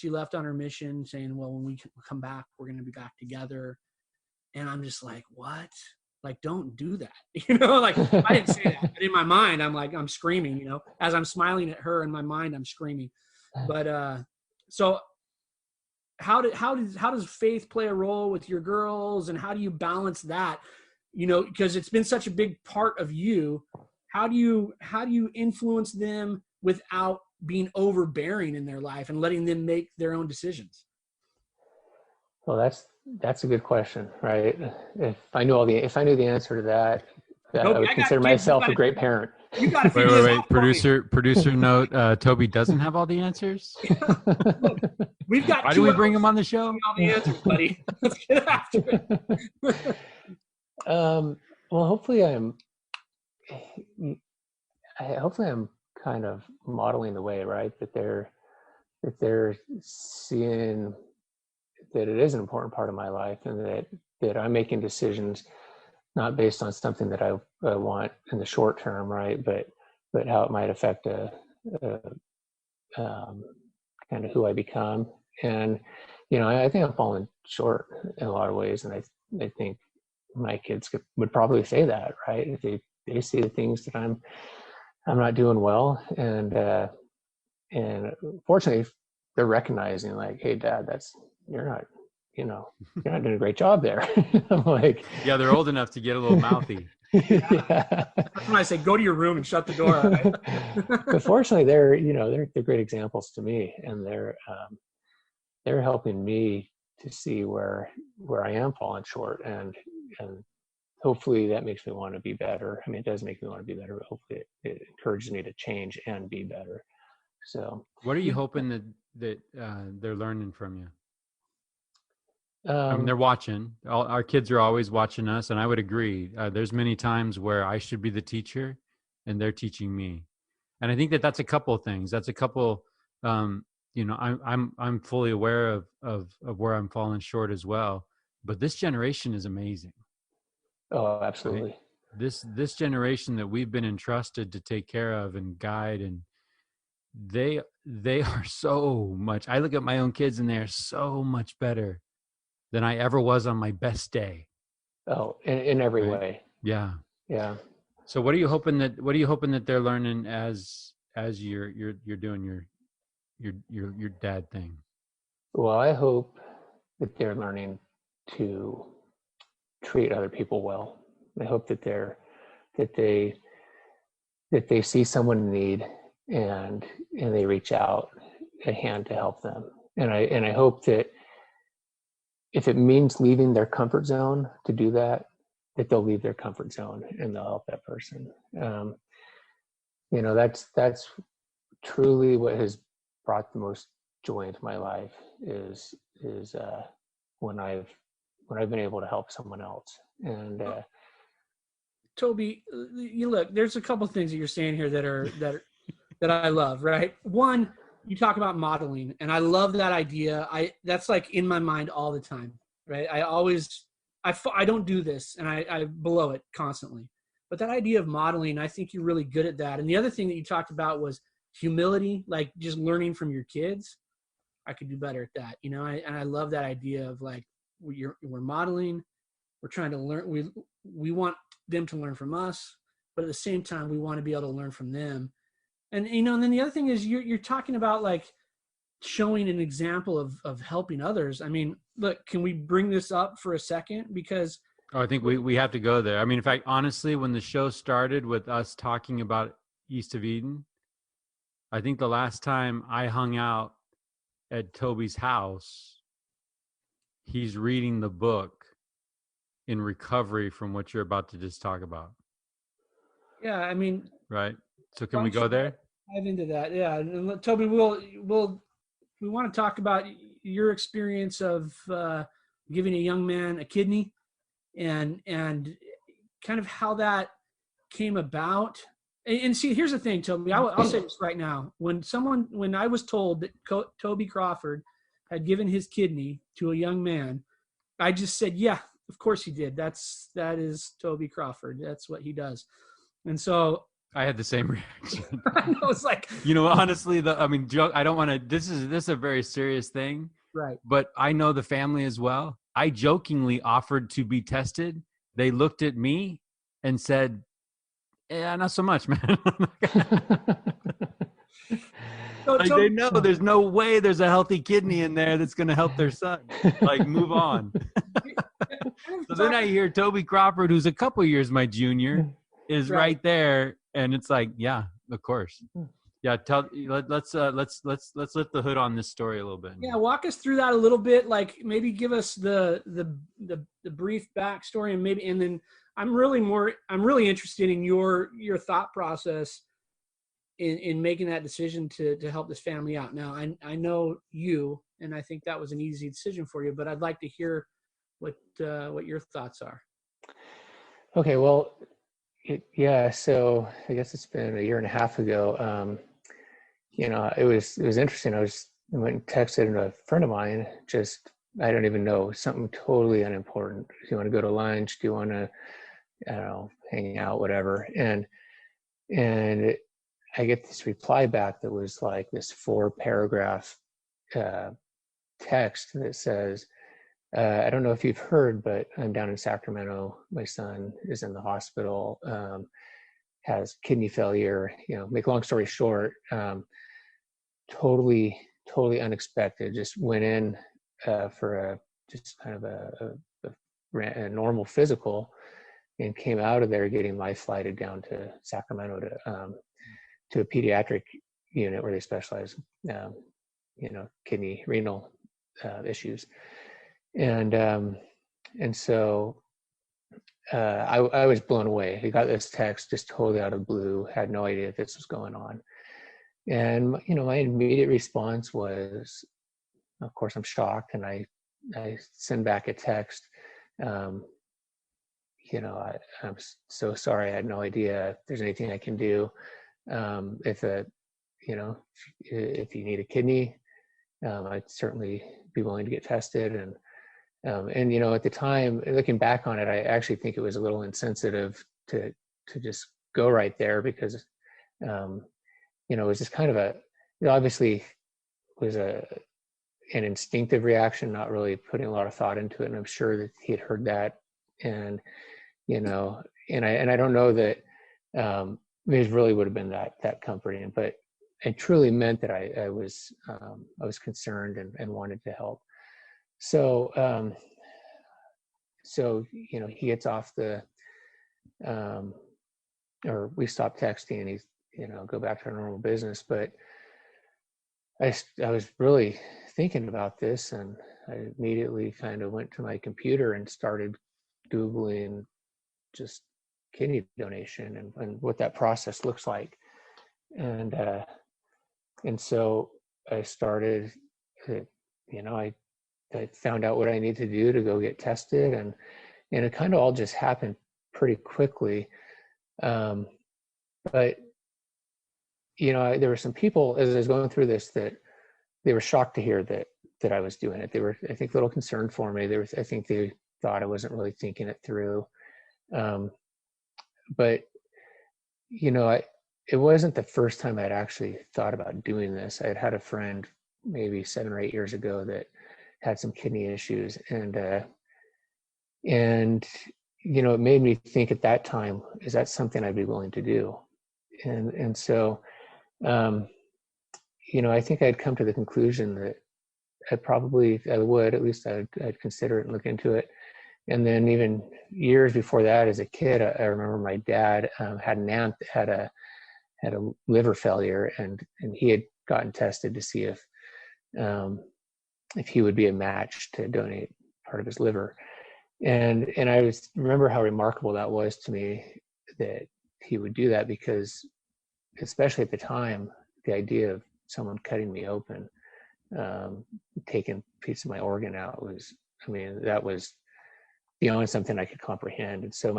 left on her mission, saying, well, when we come back, we're going to be back together. And I'm just like, what? Like, don't do that. You know, like, I didn't say that, but in my mind, I'm screaming, you know, as I'm smiling at her, in my mind, I'm screaming. But, so how does faith play a role with your girls, and how do you balance that? You know, because it's been such a big part of you. How do you influence them without being overbearing in their life and letting them make their own decisions? Well, that's a good question, right? If I knew the answer to that, I would consider myself a great parent. You got to wait. Producer note: Toby doesn't have all the answers. Look, we've got. Why do we bring him on the show? All the answers, buddy. Let's get after it. Well, hopefully I'm kind of modeling the way, right? That they're seeing that it is an important part of my life, and that I'm making decisions not based on something that I want in the short term, right? But how it might affect kind of who I become. And, you know, I think I'm falling short in a lot of ways. And I think my kids would probably say that, right? If they see the things that I'm not doing well. And fortunately they're recognizing, like, hey, Dad, you're not doing a great job there. I'm like, yeah, they're old enough to get a little mouthy. Yeah. That's when I say, go to your room and shut the door. Right? But fortunately, they're great examples to me, and they're helping me to see where I am falling short, and hopefully that makes me want to be better. I mean, it does make me want to be better, but hopefully it encourages me to change and be better. So, what are you hoping that they're learning from you? I mean, they're watching. Our kids are always watching us, and I would agree. There's many times where I should be the teacher, and they're teaching me. And I think that's a couple of things. That's a couple. I'm fully aware of where I'm falling short as well. But this generation is amazing. Oh, absolutely. Right? This generation that we've been entrusted to take care of and guide, and they are so much. I look at my own kids, and they are so much better than I ever was on my best day. Oh, in every way. Yeah. Yeah. So what are you hoping that they're learning as you're doing your dad thing? Well, I hope that they're learning to treat other people well. I hope that they see someone in need and they reach out a hand to help them. And I hope that if it means leaving their comfort zone to do that they'll leave their comfort zone and they'll help that person. That's truly what has brought the most joy into my life is when I've been able to help someone else. And Toby, you look, there's a couple things that you're saying here that I love, right? One, you talk about modeling, and I love that idea. That's like in my mind all the time, right? I don't do this, and I blow it constantly. But that idea of modeling, I think you're really good at that. And the other thing that you talked about was humility, like just learning from your kids. I could do better at that, and I love that idea of like we're modeling, we're trying to learn. We want them to learn from us, but at the same time, we want to be able to learn from them. And and then the other thing is you're talking about like showing an example of helping others. I mean, look, can we bring this up for a second? Because I think we have to go there. I mean, in fact, honestly, when the show started with us talking about East of Eden, I think the last time I hung out at Toby's house, he's reading the book in recovery from what you're about to just talk about. Yeah, I mean, right. So can we go there? Dive into that. Yeah, and Toby, we want to talk about your experience of giving a young man a kidney, and kind of how that came about. And see, here's the thing, Toby. I'll say this right now. When I was told that Toby Crawford had given his kidney to a young man, I just said, "Yeah, of course he did. That is Toby Crawford. That's what he does." And so I had the same reaction. I was like, honestly, joke. I don't want to. This is a very serious thing, right? But I know the family as well. I jokingly offered to be tested. They looked at me and said, "Yeah, not so much, man." Like they know there's no way there's a healthy kidney in there that's going to help their son. Like, move on. So then I hear Toby Crawford, who's a couple years my junior, is right there, and it's like, yeah, of course. Yeah, let's lift the hood on this story a little bit. Yeah, walk us through that a little bit. Like maybe give us the brief backstory, and then I'm really interested in your thought process in making that decision to help this family out. Now, I know you, and I think that was an easy decision for you, but I'd like to hear what your thoughts are. Okay, well, so I guess it's been a year and a half ago. It was interesting. I went and texted a friend of mine, I don't even know, something totally unimportant. Do you want to go to lunch? Do you want to, I don't know, hang out, whatever? And I get this reply back that was like this 4-paragraph text that says, I don't know if you've heard, but I'm down in Sacramento. My son is in the hospital, has kidney failure. Make a long story short, totally unexpected. Just went in for a normal physical, and came out of there getting life flighted down to Sacramento to a pediatric unit where they specialize, kidney, renal issues. And so I was blown away. He got this text just totally out of the blue, had no idea this was going on. And, my immediate response was, of course, I'm shocked. And I send back a text, I'm so sorry. I had no idea if there's anything I can do. If you need a kidney, I'd certainly be willing to get tested. And at the time, looking back on it, I actually think it was a little insensitive to just go right there, because it was just kind of obviously was an instinctive reaction, not really putting a lot of thought into it. And I'm sure that he had heard that, and I don't know that it really would have been that comforting, but it truly meant that I was concerned and wanted to help. So he gets off the or we stopped texting, and he's go back to our normal business. But I was really thinking about this, and I immediately kind of went to my computer and started Googling just kidney donation and what that process looks like. And so I started, I found out what I need to do to go get tested, and it kind of all just happened pretty quickly. But there were some people as I was going through this that they were shocked to hear that I was doing it. They were, I think, a little concerned for me. I think they thought I wasn't really thinking it through. But it wasn't the first time I'd actually thought about doing this. I had a friend maybe 7 or 8 years ago that had some kidney issues, and it made me think at that time, is that something I'd be willing to do? And so, I think I'd come to the conclusion that I would, at least I'd consider it and look into it. And then even years before that, as a kid, I remember my dad had an aunt that had a liver failure, and he had gotten tested to see if he would be a match to donate part of his liver. And I remember how remarkable that was to me that he would do that, because especially at the time, the idea of someone cutting me open, taking a piece of my organ out that was beyond something I could comprehend. And so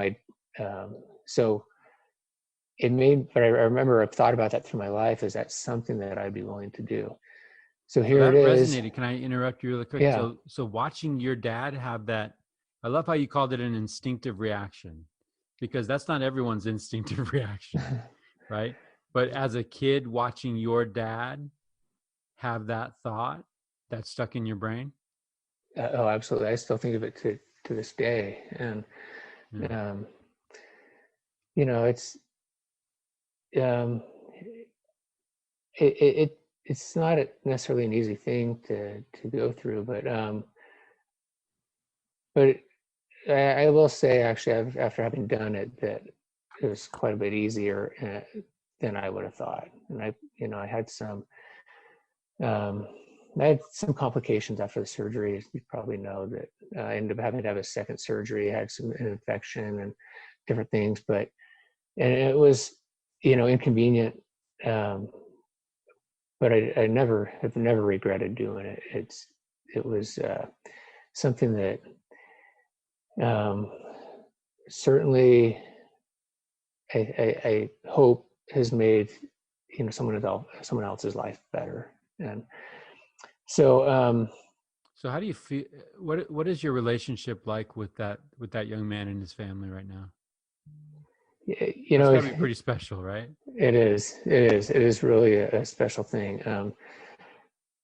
but I remember I've thought about that through my life. Is that something that I'd be willing to do? So here it is. Resonated. Can I interrupt you really quick? Yeah. So watching your dad have that, I love how you called it an instinctive reaction, because that's not everyone's instinctive reaction, right? But as a kid, watching your dad have that thought that stuck in your brain. Oh, absolutely. I still think of it to this day. And, it's not necessarily an easy thing to go through, but I will say, actually, after having done it, that it was quite a bit easier than I would have thought. And I had some complications after the surgery. You probably know that I ended up having to have a second surgery. I had some infection and different things, and it was, inconvenient. But I have never regretted doing it. It was something that certainly I hope has made someone else's life better. And so so how do you feel, what is your relationship like with that young man and his family right now? It's gotta be pretty special, right? It is really a special thing.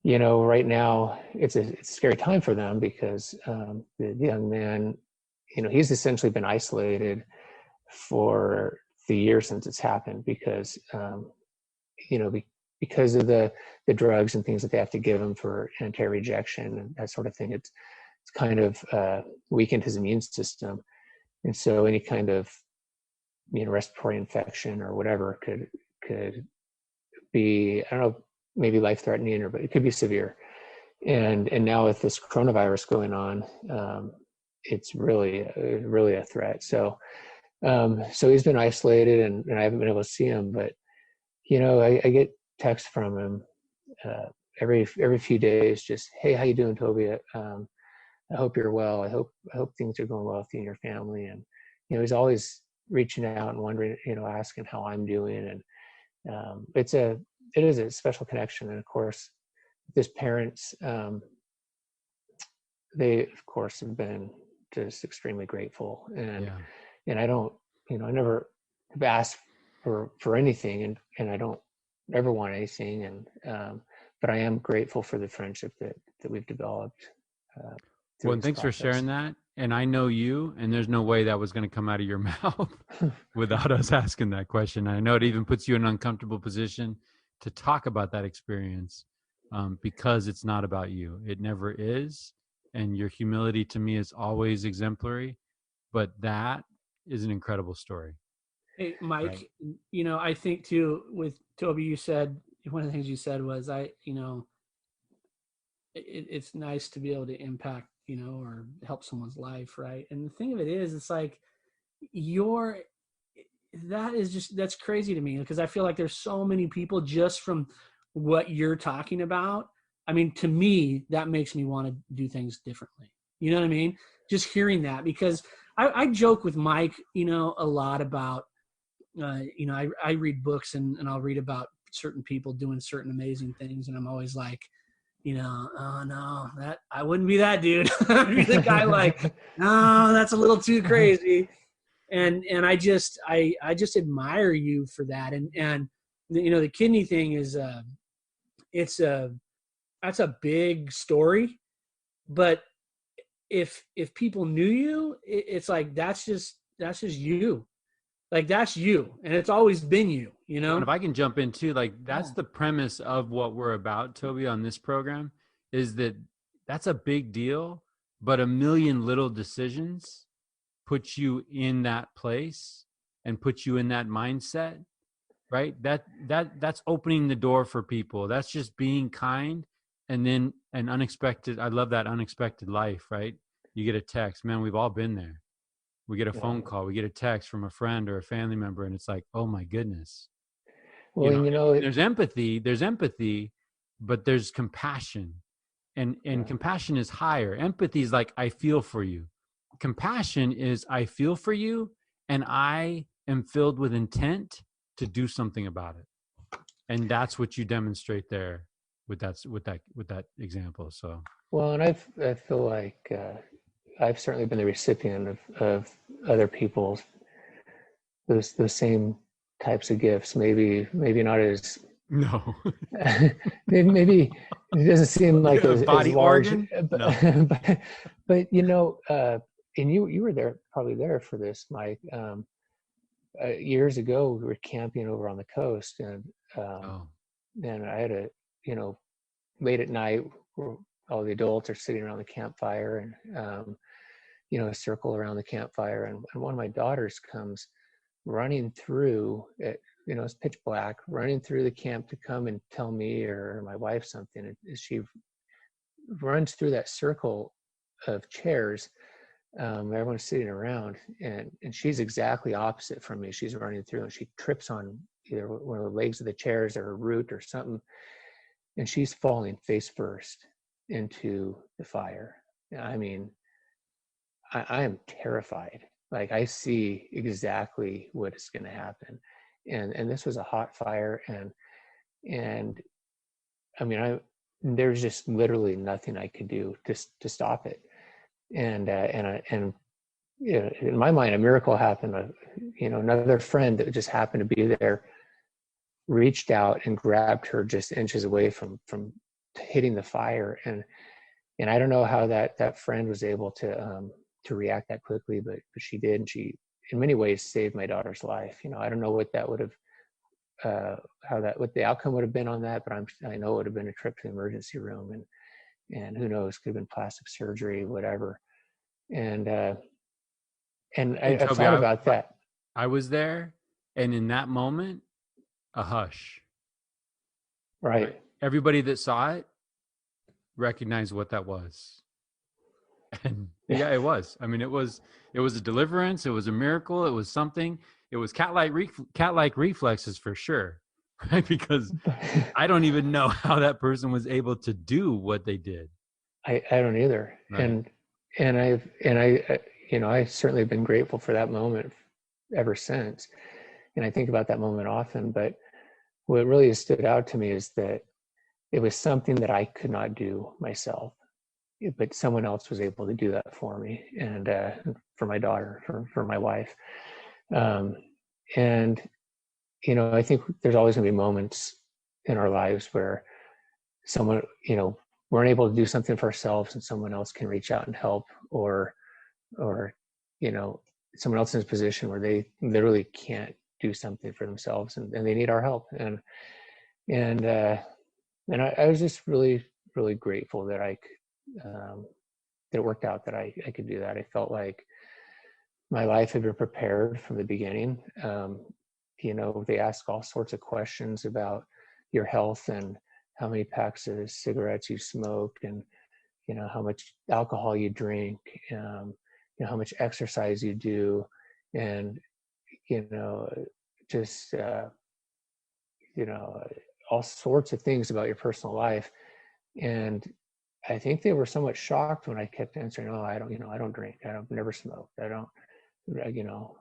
Right now it's a scary time for them, because the young man, he's essentially been isolated for the year since it's happened, because because of the drugs and things that they have to give him for anti-rejection and that sort of thing. It's kind of weakened his immune system, and so any kind of respiratory infection or whatever could be, I don't know, maybe life-threatening, but it could be severe. And now with this coronavirus going on, it's really a threat. So he's been isolated, and I haven't been able to see him. But I get texts from him every few days, just, hey, how you doing, Toby? I hope you're well. I hope things are going well with you and your family. And he's always reaching out and wondering, asking how I'm doing. And it is a special connection. And of course, his parents, they of course have been just extremely grateful. And I don't, I never have asked for anything, and I don't ever want anything. And but I am grateful for the friendship that we've developed. Well, and thanks for sharing that. and I know you, and there's no way that was going to come out of your mouth without us asking that question. I know it even puts you in an uncomfortable position to talk about that experience, because it's not about you. It never is. And your humility to me is always exemplary, but that is an incredible story. Hey, Mike, Right. I think too, with Toby, you said, one of the things you said was, it's nice to be able to impact, or help someone's life. Right. And the thing of it is, it's like that's crazy to me, because I feel like there's so many people just from what you're talking about. I mean, to me, that makes me want to do things differently. You know what I mean? Just hearing that, because I joke with Mike, a lot about, I read books and I'll read about certain people doing certain amazing things. And I'm always like, oh no, that I wouldn't be that dude. I'd be the guy like, no, that's a little too crazy. And I just admire you for that. And the kidney thing is that's a big story, but if people knew you, it's like that's just you. Like, that's you, and it's always been you, And if I can jump in too, like that's the premise of what we're about, Toby, on this program, is that that's a big deal, but a million little decisions put you in that place and put you in that mindset, right? That's opening the door for people. That's just being kind. And then an unexpected, I love that unexpected life, right? You get a text, man, we've all been there. We get a phone call, we get a text from a friend or a family member, and it's like, oh my goodness. Well, There's empathy, but there's compassion. And compassion is higher. Empathy is like, I feel for you. Compassion is, I feel for you, and I am filled with intent to do something about it. And that's what you demonstrate there with that example. So well, and I feel like I've certainly been the recipient of other people's those same types of gifts. Maybe not as no. maybe it doesn't seem like as large, organ? but, No. but and you were probably there for this, Mike. Years ago, we were camping over on the coast, and I had late at night, all the adults are sitting around the campfire, and a circle around the campfire, and one of my daughters comes running through it. It's pitch black, running through the camp to come and tell me or my wife something. And she runs through that circle of chairs. Everyone's sitting around, and she's exactly opposite from me. She's running through, and she trips on either one of the legs of the chairs or a root or something, and she's falling face first into the fire. I mean, I am terrified. Like, I see exactly what is going to happen, and this was a hot fire, and I mean, there's just literally nothing I could do to stop it, and in my mind, a miracle happened. Another friend that just happened to be there reached out and grabbed her just inches away from hitting the fire, and I don't know how that friend was able to react that quickly, but she did, and she in many ways saved my daughter's life. I don't know what that would have what the outcome would have been on that, but I know it would have been a trip to the emergency room, and who knows, could have been plastic surgery, whatever. And I Toby, thought about that. I was there, and in that moment, a hush. Right. Everybody that saw it recognized what that was. And yeah, it was. I mean, it was a deliverance. It was a miracle. It was something. It was cat-like reflexes for sure, right? Because I don't even know how that person was able to do what they did. I don't either. Right. And I've certainly been grateful for that moment ever since. And I think about that moment often. But what really has stood out to me is that it was something that I could not do myself, but someone else was able to do that for me, and for my daughter, for my wife. And I think there's always going to be moments in our lives where someone, we're unable to do something for ourselves, and someone else can reach out and help, or or, you know, someone else in a position where they literally can't do something for themselves, and they need our help. And I was just really, really grateful that that it worked out, that I could do that. I felt like my life had been prepared from the beginning. You know, they ask all sorts of questions about your health and how many packs of cigarettes you smoked, and, you know, how much alcohol you drink, you know, how much exercise you do, and, you know, just, you know, all sorts of things about your personal life. And I think they were somewhat shocked when I kept answering, "Oh, I don't, you know, I don't drink. I don't, never smoked. I don't, you know,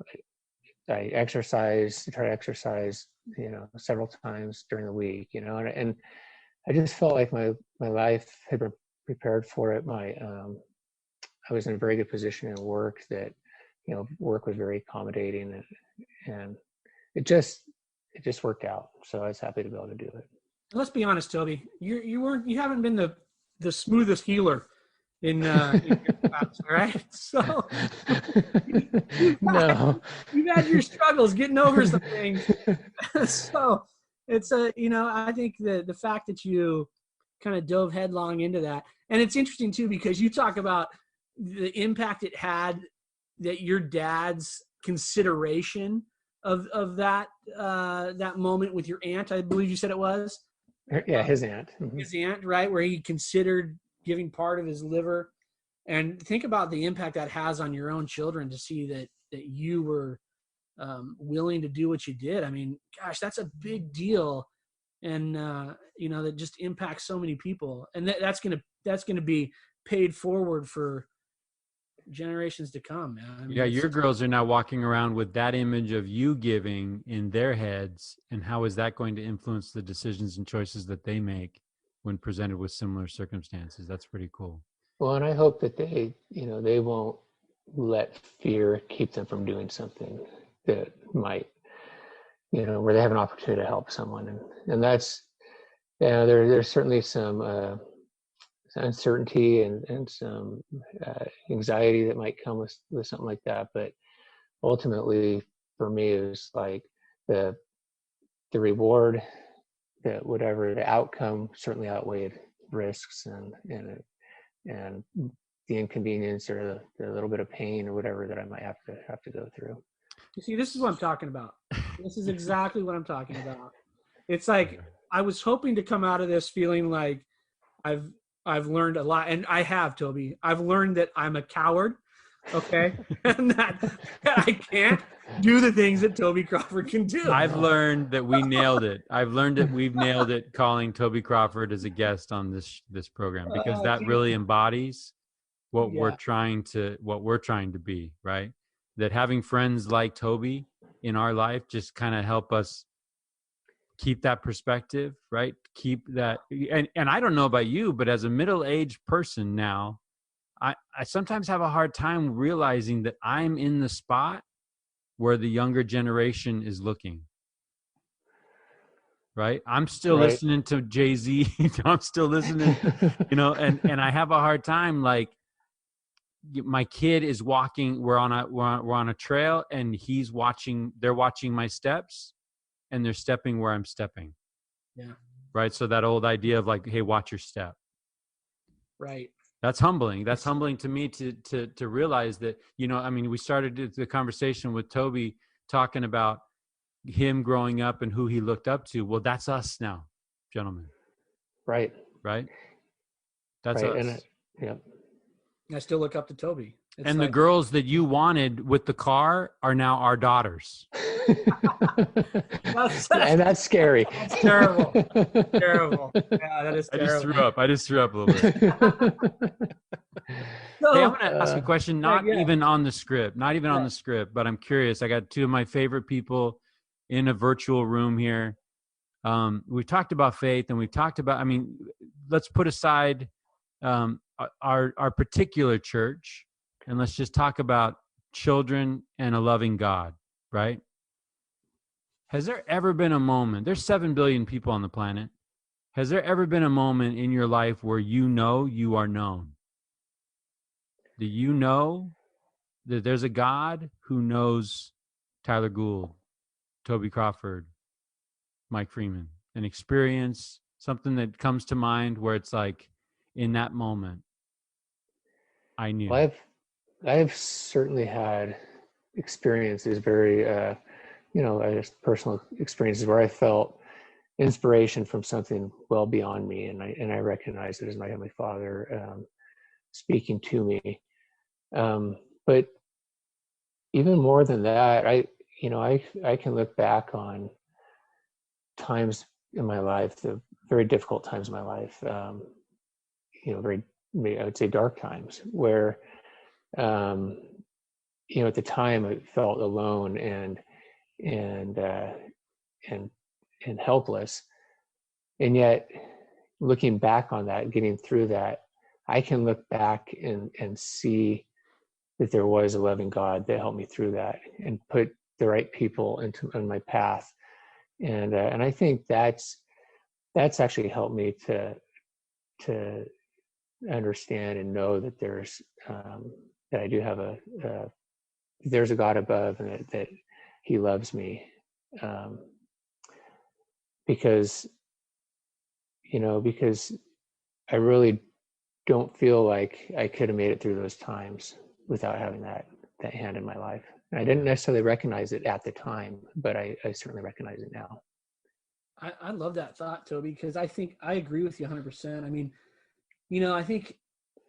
I exercise, try to exercise, you know, several times during the week, you know," and I just felt like my life had been prepared for it. I was in a very good position in work, that, you know, work was very accommodating, and it just worked out. So I was happy to be able to do it. Let's be honest, Toby. You haven't been the smoothest healer in your class, right? So No. you've had your struggles getting over some things. So it's you know, I think the fact that you kind of dove headlong into that, and it's interesting too, because you talk about the impact it had, that your dad's consideration of that moment with your aunt, I believe you said it was. Yeah, his aunt. His aunt, right, where he considered giving part of his liver. And think about the impact that has on your own children, to see that you were willing to do what you did. I mean, gosh, that's a big deal, and you know, that just impacts so many people, and that's gonna be paid forward for generations to come, man. I mean, Yeah, your girls are now walking around with that image of you giving in their heads, and how is that going to influence the decisions and choices that they make when presented with similar circumstances? That's pretty cool. Well, and I hope that they, you know, they won't let fear keep them from doing something that might, you know, where they have an opportunity to help someone. And that's, yeah, there's certainly some uncertainty and some anxiety that might come with something like that. But ultimately, for me, it was like the reward, that whatever the outcome, certainly outweighed risks and the inconvenience, or the little bit of pain or whatever that I might have to go through. You see, this is what I'm talking about. This is exactly what I'm talking about. It's like, I was hoping to come out of this feeling like I've learned a lot, and I have, Toby. I've learned that I'm a coward, okay, and that I can't do the things that Toby Crawford can do. I've learned that we nailed it. I've learned that we've nailed it calling Toby Crawford as a guest on this program, because that really embodies what we're trying to be, right? That having friends like Toby in our life just kind of help us keep that perspective, right? Keep that. And I don't know about you, but as a middle-aged person now, I sometimes have a hard time realizing that I'm in the spot where the younger generation is looking. Right? I'm still listening to Jay-Z. I'm still listening, you know, and I have a hard time, like, my kid is walking, we're on a trail, and they're watching my steps, and they're stepping where I'm stepping. Yeah. Right? So that old idea of like, hey, watch your step. Right. That's humbling. That's humbling to me to realize that, you know, I mean, we started the conversation with Toby talking about him growing up and who he looked up to. Well, that's us now, gentlemen. Right. Right. That's us. Yeah. I still look up to Toby. It's and like, the girls that you wanted with the car are now our daughters. And that's scary. That's terrible. Terrible. Yeah, that is terrible. I just threw up a little bit. So, hey, I'm going to ask a question, not even on the script, on the script, but I'm curious. I got two of my favorite people in a virtual room here. We've talked about faith, and we've talked about, I mean, let's put aside our particular church, and let's just talk about children and a loving God, right? Has there ever been a moment, there's 7 billion people on the planet. Has there ever been a moment in your life where you know you are known? Do you know there's a God who knows Tyler Gould, Toby Crawford, Mike Freeman, an experience, something that comes to mind where it's like, in that moment, I knew. Well, I've certainly had experiences, very, I guess personal experiences where I felt inspiration from something well beyond me, and I recognize it as my Heavenly Father speaking to me. But even more than that, I can look back on times in my life, the very difficult times in my life, very, I would say, dark times where, at the time I felt alone and helpless. And yet, looking back on that, getting through that, I can look back and see that there was a loving God that helped me through that and put the right people on my path. And I think that's actually helped me to understand and know that that I do have there's a God above, and that He loves me, because I really don't feel like I could have made it through those times without having that hand in my life. And I didn't necessarily recognize it at the time, but I certainly recognize it now. I love that thought, Toby, because I think I agree with you 100%. I mean, I think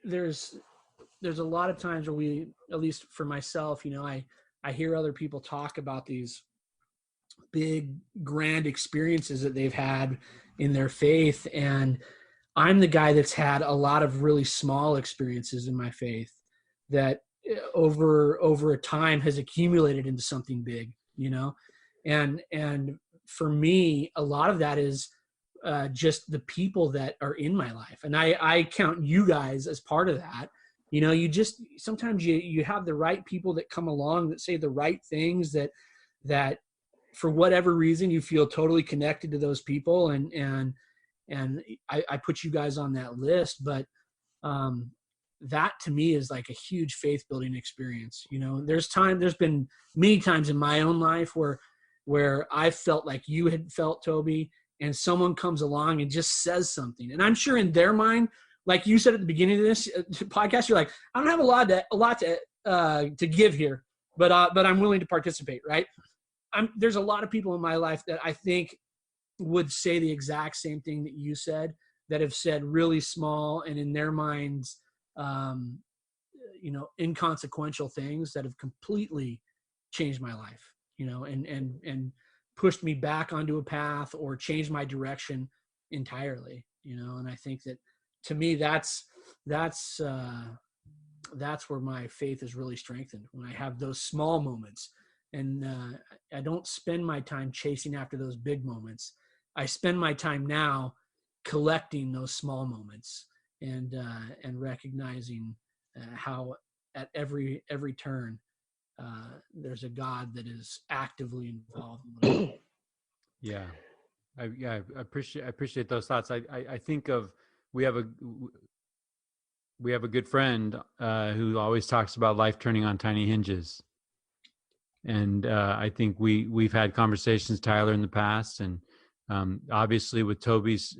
there's a lot of times where we, at least for myself, I hear other people talk about these big, grand experiences that they've had in their faith. And I'm the guy that's had a lot of really small experiences in my faith that over a time has accumulated into something big, and for me, a lot of that is just the people that are in my life. And I count you guys as part of that. You just, sometimes you have the right people that come along that say the right things that for whatever reason you feel totally connected to those people. And I put you guys on that list, but that to me is like a huge faith building experience. There's been many times in my own life where I felt like you had felt, Toby, and someone comes along and just says something. And I'm sure in their mind, like you said at the beginning of this podcast, you're like, I don't have a lot to give here, but I'm willing to participate, right? There's a lot of people in my life that I think would say the exact same thing that you said, that have said really small and in their minds, inconsequential things that have completely changed my life, and pushed me back onto a path or changed my direction entirely, and I think that to me, that's where my faith is really strengthened, when I have those small moments. And I don't spend my time chasing after those big moments. I spend my time now collecting those small moments and recognizing how at every turn there's a God that is actively involved. Yeah. I appreciate those thoughts. I think of, we have a good friend who always talks about life turning on tiny hinges. And I think we've had conversations, Tyler, in the past, and obviously with Toby's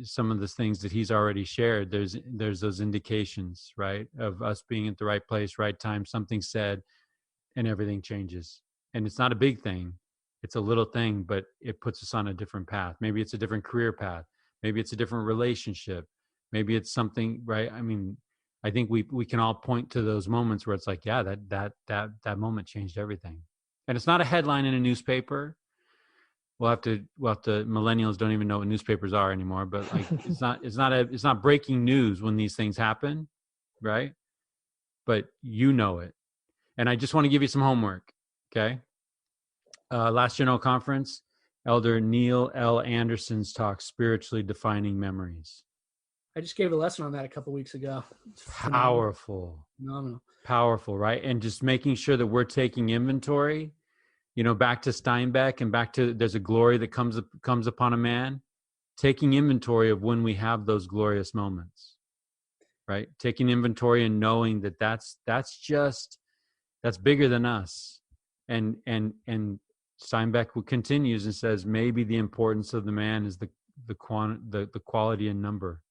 some of the things that he's already shared, there's those indications, right, of us being at the right place, right time, something said, and everything changes. And it's not a big thing, it's a little thing, but it puts us on a different path. Maybe it's a different career path, maybe it's a different relationship, maybe it's something, right? I mean, I think we can all point to those moments where it's like, yeah, that moment changed everything. And it's not a headline in a newspaper. We'll have to millennials don't even know what newspapers are anymore, but like it's not breaking news when these things happen, right? But you know it. And I just want to give you some homework, okay? Last General Conference, Elder Neil L. Anderson's talk, Spiritually Defining Memories. I just gave a lesson on that a couple weeks ago. Phenomenal. Powerful, right? And just making sure that we're taking inventory, back to Steinbeck and back to, there's a glory that comes upon a man, taking inventory of when we have those glorious moments, right? Taking inventory and knowing that that's just that's bigger than us. And Steinbeck continues and says, maybe the importance of the man is the quality and number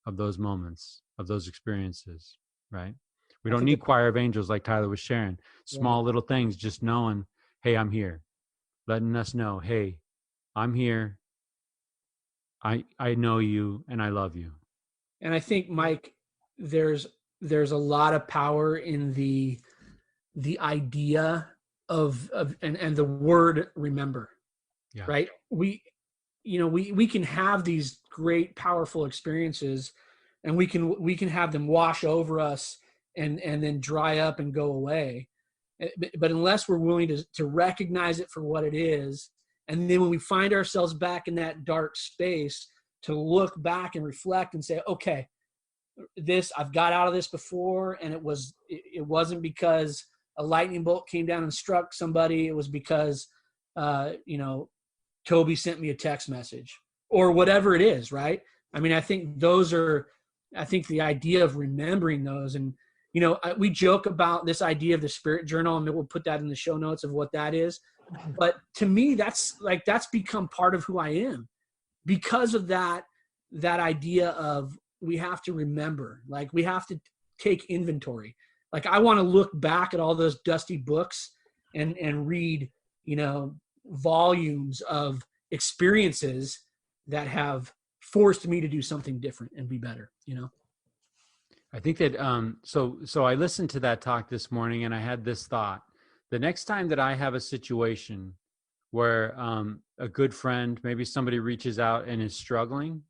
of those moments, of those experiences, right? We don't need choir of angels like Tyler was sharing. Small little things, just knowing, hey, I'm here. Letting us know, hey, I'm here. I know you and I love you. And I think, Mike, there's a lot of power in the idea of and the word remember. Yeah. Right? We can have these great, powerful experiences, and we can have them wash over us and then dry up and go away. But unless we're willing to recognize it for what it is, and then when we find ourselves back in that dark space, to look back and reflect and say, okay, I've got out of this before, and it wasn't because a lightning bolt came down and struck somebody. It was because Toby sent me a text message or whatever it is, right? I mean, I think the idea of remembering those, and we joke about this idea of the spirit journal, and we'll put that in the show notes of what that is. But to me, that's become part of who I am because of that idea of, we have to remember, like we have to take inventory. Like I want to look back at all those dusty books and read, volumes of experiences that have forced me to do something different and be better, I think that, so I listened to that talk this morning, and I had this thought: the next time that I have a situation where a good friend, maybe somebody reaches out and is struggling,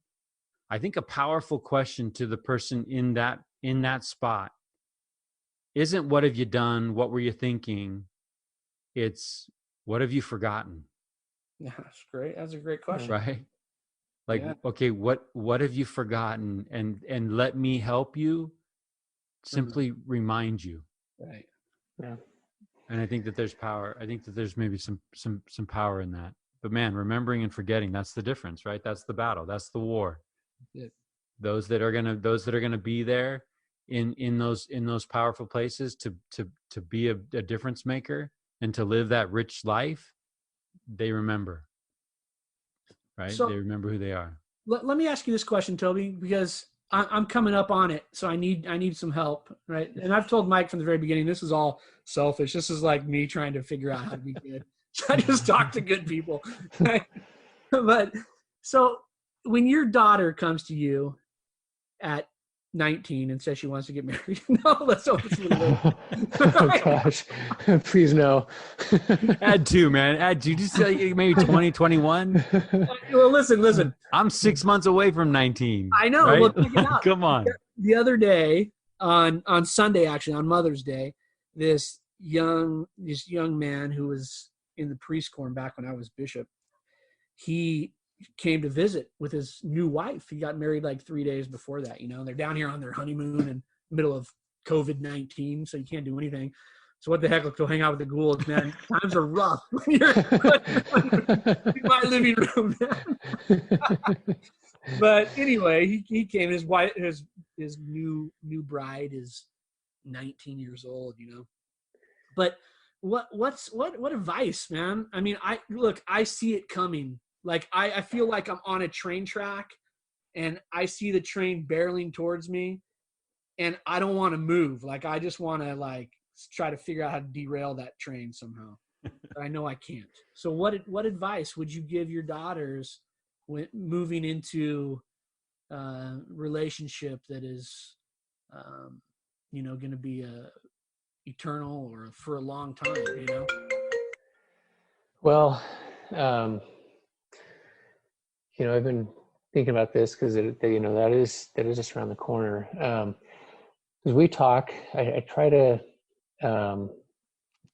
I think a powerful question to the person in that spot isn't, what have you done? What were you thinking? It's, what have you forgotten? Yeah, that's great. That's a great question. Right? Like, yeah. Okay, what have you forgotten? And let me help you simply remind you. Right. Yeah. And I think that there's power. I think that there's maybe some power in that. But man, remembering and forgetting, that's the difference, right? That's the battle. That's the war. Yeah. Those that are gonna be there in those powerful places to be a difference maker and to live that rich life, they remember. Right? So, they remember who they are. Let me ask you this question, Toby, because I'm coming up on it, so I need some help, right? And I've told Mike from the very beginning, this is all selfish. This is like me trying to figure out how to be good. So I just talk to good people. Right? But so when your daughter comes to you at 19 and says she wants to get married, no, let's hope it's a little late. Oh gosh, please no. Add 2, man. Add 2. Just say maybe 2021. Well, listen. I'm 6 months away from 19. I know. Right? Well, check it out. Come on. The other day, on Sunday, actually on Mother's Day, this young man who was in the priest corps back when I was bishop, he came to visit with his new wife. He got married like 3 days before that. They're down here on their honeymoon in the middle of COVID-19, so you can't do anything. So what the heck? Let's go hang out with the Goulds, man. Times are rough. You're in my living room, man. But anyway, he came. His wife, his new bride is 19 years old. But what advice, man? I mean, I see it coming. Like I feel like I'm on a train track, and I see the train barreling towards me, and I don't want to move. Like I just want to try to figure out how to derail that train somehow. But I know I can't. So what advice would you give your daughters when moving into a relationship that is, going to be eternal or for a long time? Well, I've been thinking about this because that is just around the corner. As we talk, I try to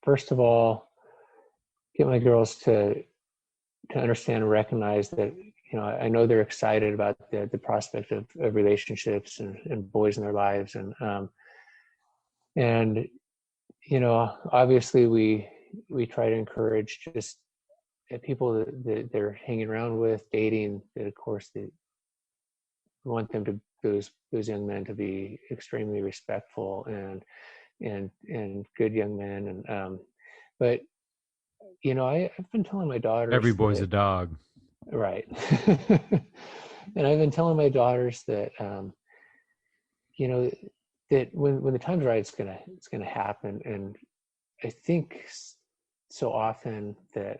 first of all get my girls to understand and recognize that I know they're excited about the prospect of relationships and boys in their lives, and obviously we try to encourage just people that they're hanging around with, dating, that of course we want them to those young men to be extremely respectful and and good young men. And but I've been telling my daughters Every boy's that, a dog. right. And I've been telling my daughters that that when the time's right, it's gonna happen. And I think so often that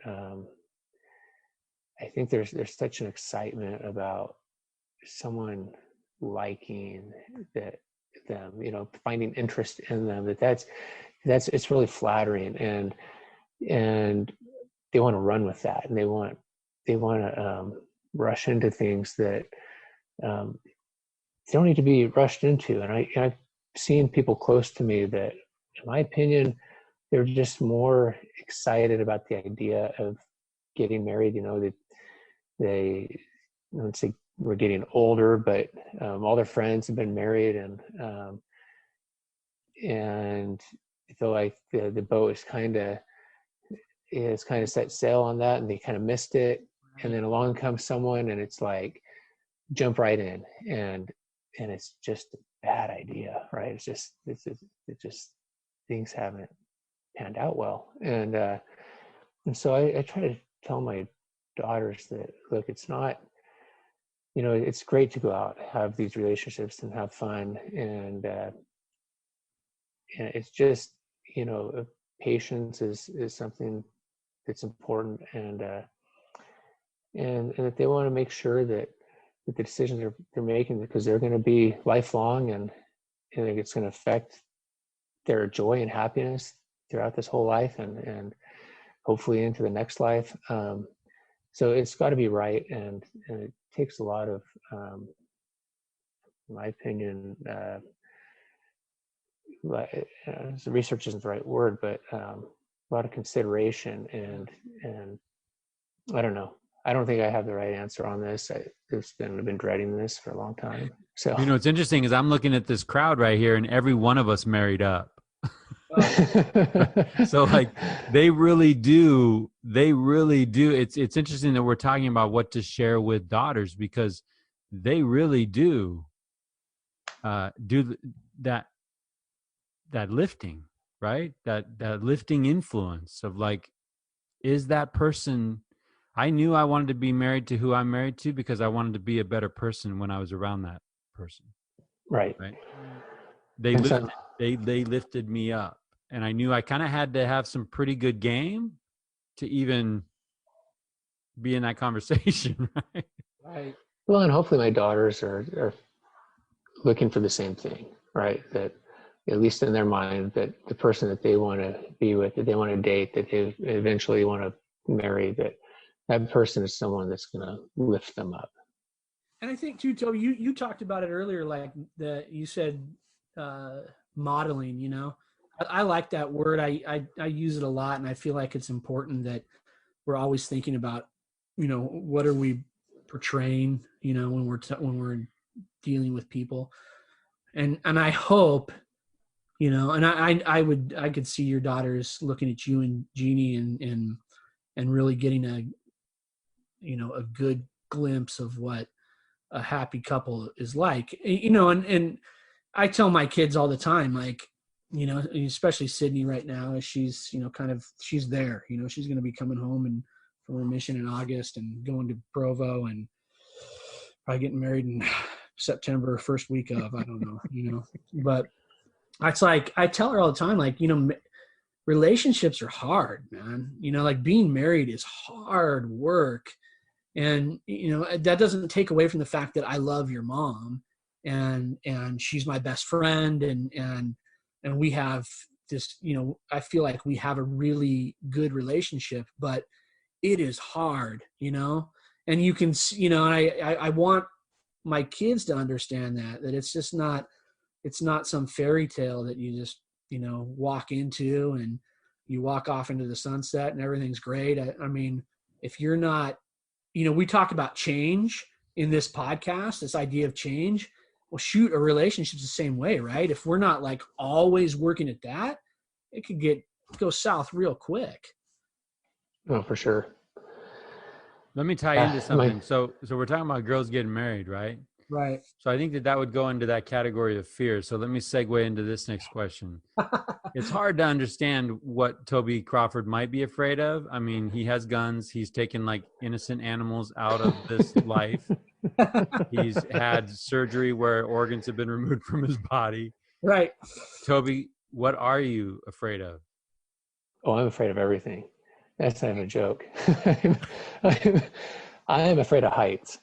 I think there's such an excitement about someone liking them, finding interest in them, that's it's really flattering, and they want to run with that, and they want to rush into things that they don't need to be rushed into. And I've seen people close to me that, in my opinion, they're just more excited about the idea of getting married. That they, let's say, we're getting older, but all their friends have been married, and I feel like the boat is kind of set sail on that, and they kind of missed it. And then along comes someone, and it's like jump right in, and it's just a bad idea, right? It's just things haven't panned out well, and so I try to tell my daughters that, look, it's not, it's great to go out, have these relationships, and have fun, and it's just, patience is something that's important, and that they want to make sure that the decisions they're making, because they're going to be lifelong, and it's going to affect their joy and happiness throughout this whole life, and hopefully into the next life. So it's got to be right, and it takes a lot of, in my opinion, research isn't the right word, but a lot of consideration, and I don't know. I don't think I have the right answer on this. I've been dreading this for a long time. So What's interesting is I'm looking at this crowd right here, and every one of us married up. So like they really do. It's interesting that we're talking about what to share with daughters, because they really do that lifting, right? That lifting influence of, like, is that person. I knew I wanted to be married to who I'm married to because I wanted to be a better person when I was around that person. Right. They lifted me up, and I knew I kind of had to have some pretty good game to even be in that conversation, right? Right. Well, and hopefully my daughters are looking for the same thing, right? That at least in their mind, that the person that they want to be with, that they want to date, that they eventually want to marry, that person is someone that's going to lift them up. And I think too, Toby, you talked about it earlier, like you said, modeling, I like that word. I use it a lot, and I feel like it's important that we're always thinking about, what are we portraying, when we're dealing with people. And I hope, and I could see your daughters looking at you and Jeannie and really getting a good glimpse of what a happy couple is like, and I tell my kids all the time, like, especially Sydney right now, as she's, she's there, she's going to be coming home and from her mission in August and going to Provo and probably getting married in September, first week of, I don't know, but it's like, I tell her all the time, like, relationships are hard, man. Like being married is hard work. And, that doesn't take away from the fact that I love your mom and she's my best friend. And we have this, I feel like we have a really good relationship, but it is hard, and you can, and I want my kids to understand that it's just not, it's not some fairy tale that you just, walk into and you walk off into the sunset and everything's great. I mean, if you're not, we talk about change in this podcast, this idea of change. Well, shoot, a relationship's the same way, right? If we're not like always working at that, it could go south real quick. Oh, for sure. Let me tie into something. So we're talking about girls getting married, right? Right. So I think that would go into that category of fear. So let me segue into this next question. It's hard to understand what Toby Crawford might be afraid of. I mean, he has guns. He's taken like innocent animals out of this life. He's had surgery where organs have been removed from his body. Right. Toby, what are you afraid of? Oh, I'm afraid of everything. That's not even a joke. I am afraid of heights.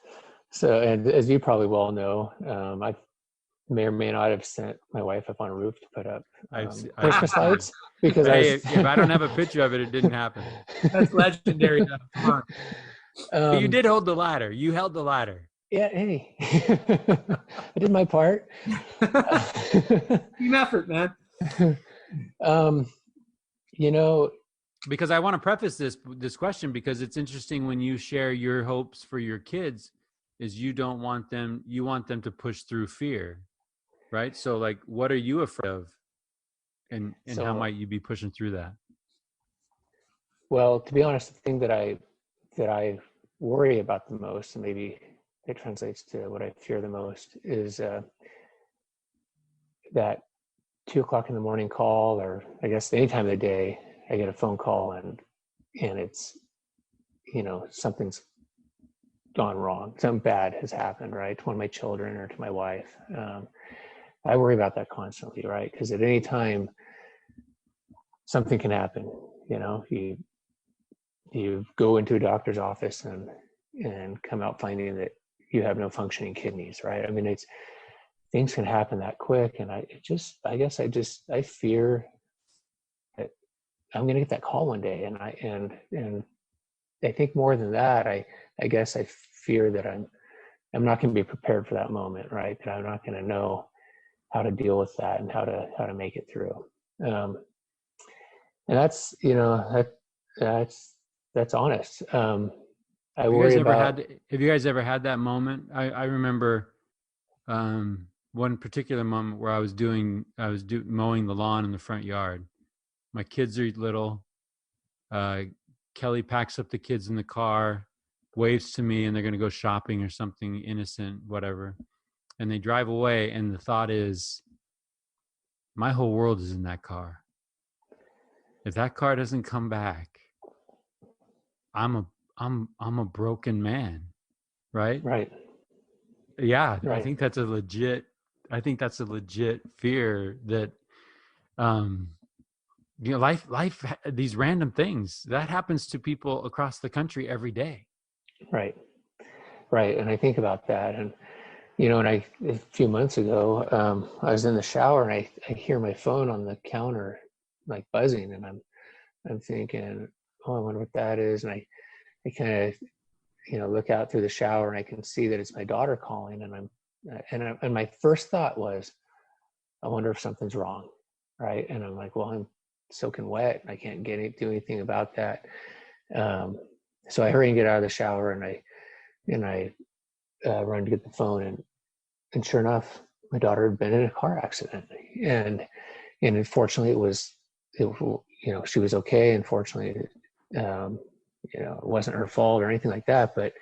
So, and as you probably well know, I may or may not have sent my wife up on a roof to put up Christmas lights because if I don't have a picture of it, it didn't happen. That's legendary. Come on. You did hold the ladder. You held the ladder. Yeah, hey, I did my part. Team effort, man. You know, because I want to preface this question because it's interesting when you share your hopes for your kids is you want them to push through fear, right? So like, what are you afraid of, and so, how might you be pushing through that? Well, to be honest, the thing that I worry about the most, and maybe it translates to what I fear the most, is that 2:00 in the morning call, or I guess any time of the day, I get a phone call and it's, something's gone wrong. Something bad has happened, right? To one of my children or to my wife. I worry about that constantly, right? Because at any time something can happen. You go into a doctor's office and come out finding that you have no functioning kidneys, right? I mean, things can happen that quick. And I fear that I'm going to get that call one day. And I think more than that, I guess I fear that I'm not going to be prepared for that moment, right? That I'm not going to know how to deal with that and how to make it through. And that's, that's honest. I worry about. Have you guys ever had that moment? I remember one particular moment where I was mowing the lawn in the front yard. My kids are little. Kelly packs up the kids in the car, waves to me, and they're going to go shopping or something innocent, whatever. And they drive away, and the thought is, my whole world is in that car. If that car doesn't come back, I'm a broken man, right? Right. Yeah, right. I think that's a legit fear that, life, these random things that happens to people across the country every day. Right. And I think about that, and a few months ago, I was in the shower and I hear my phone on the counter like buzzing, and I'm thinking, oh, I wonder what that is, and I kind of look out through the shower and I can see that it's my daughter calling, and my first thought was, I wonder if something's wrong, right? And I'm like, well, I'm soaking wet, I can't do anything about that. So I hurry and get out of the shower, and I run to get the phone, and sure enough, my daughter had been in a car accident, and unfortunately she was okay. Unfortunately, it wasn't her fault or anything like that, but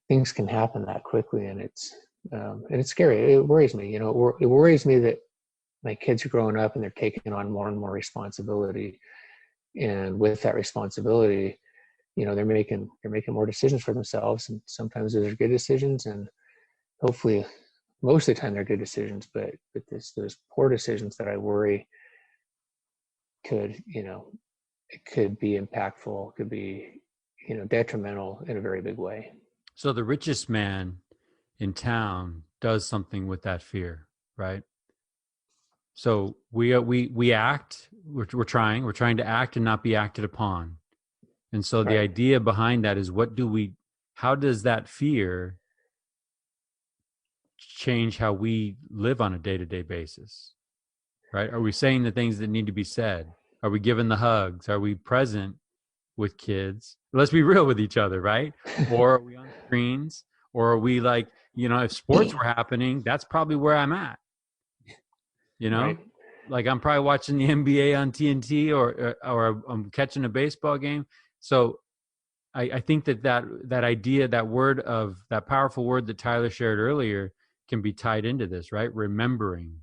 things can happen that quickly, and it's scary. It worries me. It worries me that my kids are growing up and they're taking on more and more responsibility, and with that responsibility, they're making more decisions for themselves, and sometimes those are good decisions, and hopefully most of the time they're good decisions, but those poor decisions that I worry could be impactful, could be detrimental in a very big way. So the richest man in town does something with that fear, right? So we act, we're trying to act and not be acted upon. And so the idea behind that is, how does that fear change how we live on a day-to-day basis, right? Are we saying the things that need to be said? Are we giving the hugs? Are we present with kids? Let's be real with each other, right? Or are we on screens? Or are we like, if sports were happening, that's probably where I'm at. Right. Like I'm probably watching the NBA on TNT or I'm catching a baseball game. So, I think that idea, that word of that powerful word that Tyler shared earlier can be tied into this, right? Remembering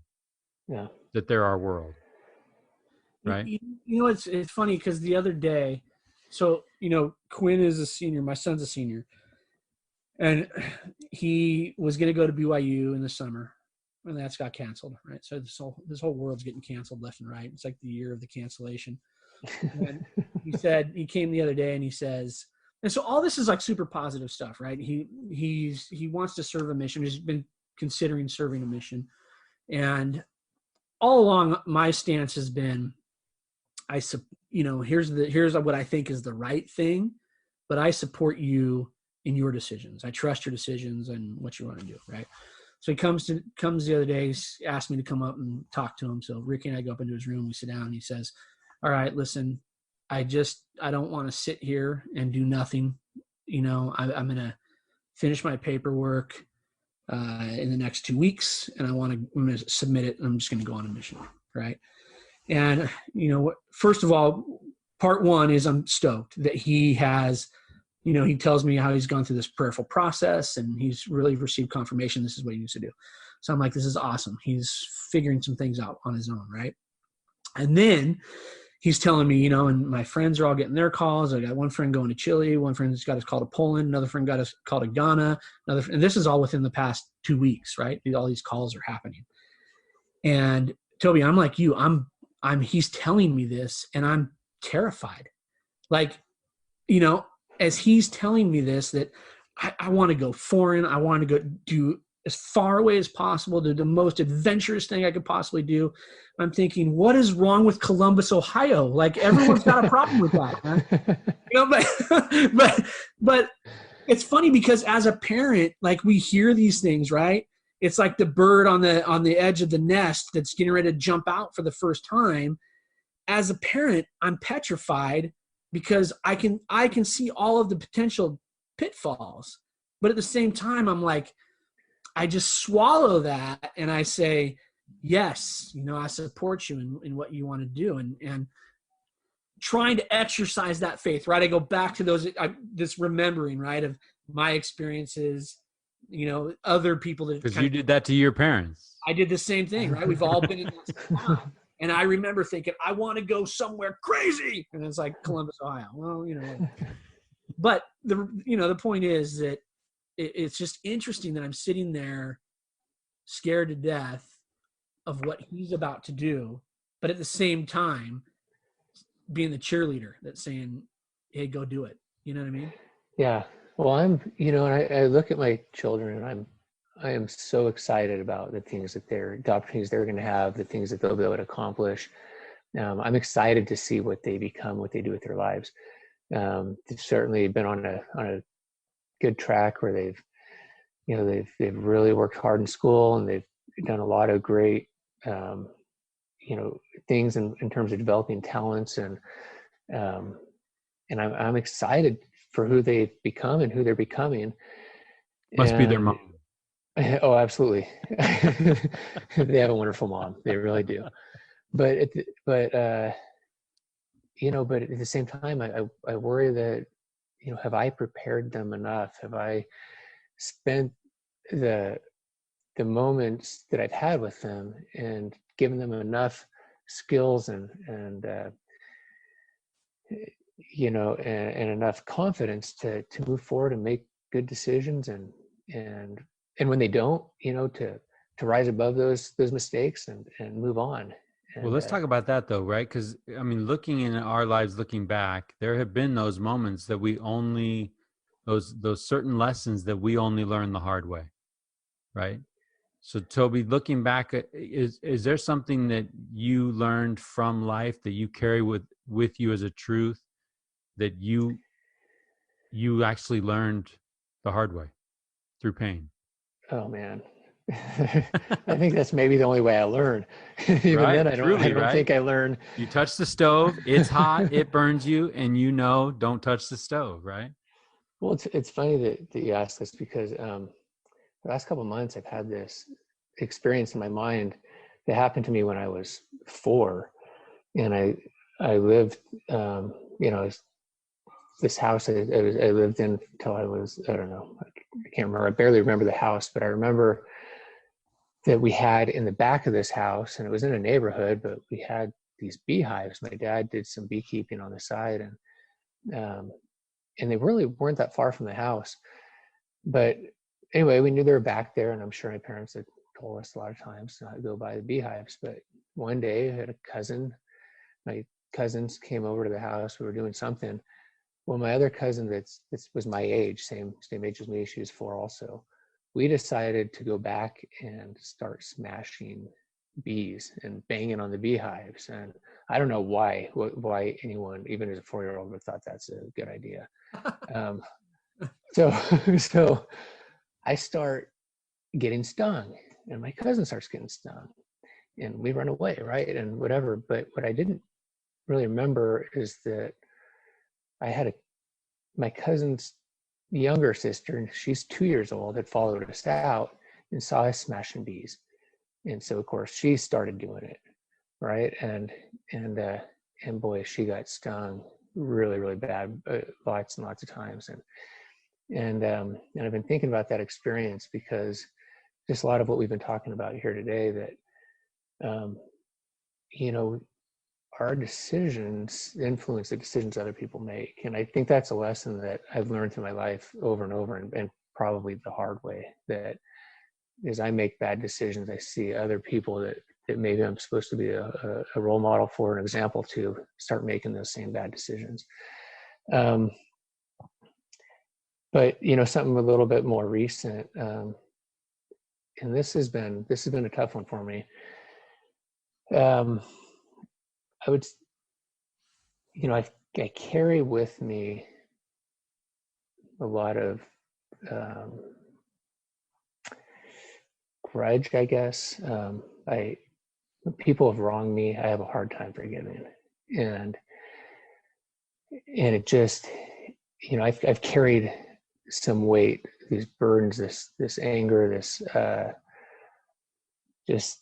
that they're our world, right? You know, it's funny because the other day, so, you know, Quinn is a senior, my son's a senior, and he was going to go to BYU in the summer, and that's got canceled, right? So this whole world's getting canceled left and right. It's like the year of the cancellation. And he said, he came the other day and he says, and so all this is like super positive stuff, right? He wants to serve a mission. He's been considering serving a mission. And all along my stance has been, here's what I think is the right thing, but I support you in your decisions. I trust your decisions and what you want to do, right? So he comes the other day, he's asked me to come up and talk to him. So Ricky and I go up into his room, we sit down, and he says, all right, listen, I don't want to sit here and do nothing. You know, I'm going to finish my paperwork in the next 2 weeks, and I'm going to submit it, and I'm just going to go on a mission, right? And, you know, first of all, part one is I'm stoked that he has, you know, he tells me how he's gone through this prayerful process and he's really received confirmation this is what he needs to do. So I'm like, this is awesome. He's figuring some things out on his own, right? And then he's telling me, you know, and my friends are all getting their calls. I got one friend going to Chile. One friend's got his call to Poland. Another friend got his call to Ghana. And this is all within the past 2 weeks, right? All these calls are happening. And Toby, I'm like you. He's telling me this, and I'm terrified. Like, you know, as he's telling me this, that I want to go foreign. I want to go do as far away as possible, do the most adventurous thing I could possibly do. I'm thinking, what is wrong with Columbus, Ohio? Like, everyone's got a problem with that, man. You know, but it's funny because as a parent, like, we hear these things, right? It's like the bird on the edge of the nest that's getting ready to jump out for the first time. As a parent, I'm petrified because I can see all of the potential pitfalls. But at the same time, I'm like, I just swallow that and I say, yes, you know, I support you in what you want to do, and trying to exercise that faith, right? I go back to this remembering, right, of my experiences, you know, other people that, because you did that to your parents. I did the same thing, right? We've all been in that town. And I remember thinking, I want to go somewhere crazy. And it's like Columbus, Ohio. Well, you know, but the point is that it's just interesting that I'm sitting there scared to death of what he's about to do, but at the same time being the cheerleader that's saying, hey, go do it. You know what I mean? Yeah. Well, and I look at my children and I am so excited about the opportunities they're going to have, the things that they'll be able to accomplish. I'm excited to see what they become, what they do with their lives. They've certainly been on a good track where they've really worked hard in school, and they've done a lot of great, things in terms of developing talents, and I'm excited for who they've become and who they're becoming. Must be their mom. Oh, absolutely. They have a wonderful mom. They really do. But at the same time, I worry that, have I prepared them enough? Have I spent the moments that I've had with them and given them enough skills and enough confidence to move forward and make good decisions, and when they don't, to rise above those mistakes and move on. Well, let's talk about that though, right? Because I mean, looking in our lives, looking back, there have been those moments that those certain lessons that we only learn the hard way, right? So Toby, looking back, is there something that you learned from life that you carry with you as a truth that you actually learned the hard way through pain? Oh man. I think that's maybe the only way I learn. Even right? then, I don't think I learn. You touch the stove, it's hot, it burns you, and don't touch the stove, right? Well, it's funny that you ask this, because the last couple of months I've had this experience in my mind that happened to me when I was 4, and I lived, this house I lived in until I was, I don't know, I can't remember. I barely remember the house, but I remember that we had in the back of this house, and it was in a neighborhood, but we had these beehives. My dad did some beekeeping on the side, and they really weren't that far from the house. But anyway, we knew they were back there, and I'm sure my parents had told us a lot of times not to go by the beehives. But one day I had a cousin, my cousins came over to the house. We were doing something. Well, my other cousin this was my age, same age as me, she was 4 also. We decided to go back and start smashing bees and banging on the beehives. And I don't know why anyone, even as a 4-year-old, would have thought that's a good idea. So I start getting stung, and my cousin starts getting stung, and we run away, right? And whatever. But what I didn't really remember is that I had my cousin's younger sister, and she's 2 years old, had followed us out and saw us smashing bees. And so of course she started doing it, right? And boy, she got stung really, really bad, lots and lots of times. And I've been thinking about that experience, because just a lot of what we've been talking about here today, that our decisions influence the decisions other people make. And I think that's a lesson that I've learned through my life over and over, and probably the hard way, that as I make bad decisions, I see other people that maybe I'm supposed to be a role model for, an example to, start making those same bad decisions. But something a little bit more recent, and this has been a tough one for me. I would, I carry with me a lot of grudge, I guess. When people have wronged me, I have a hard time forgiving, and it just, I've carried some weight, these burdens, this anger, this just,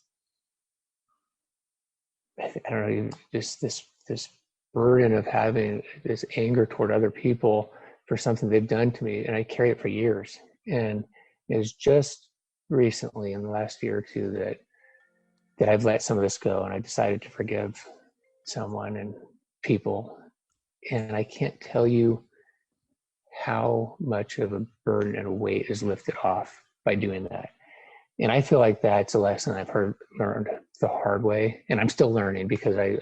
I don't know, just this burden of having this anger toward other people for something they've done to me, and I carry it for years. And it was just recently, in the last year or two, that I've let some of this go, and I decided to forgive someone and people. And I can't tell you how much of a burden and a weight is lifted off by doing that. And I feel like that's a lesson I've learned the hard way, and I'm still learning, because I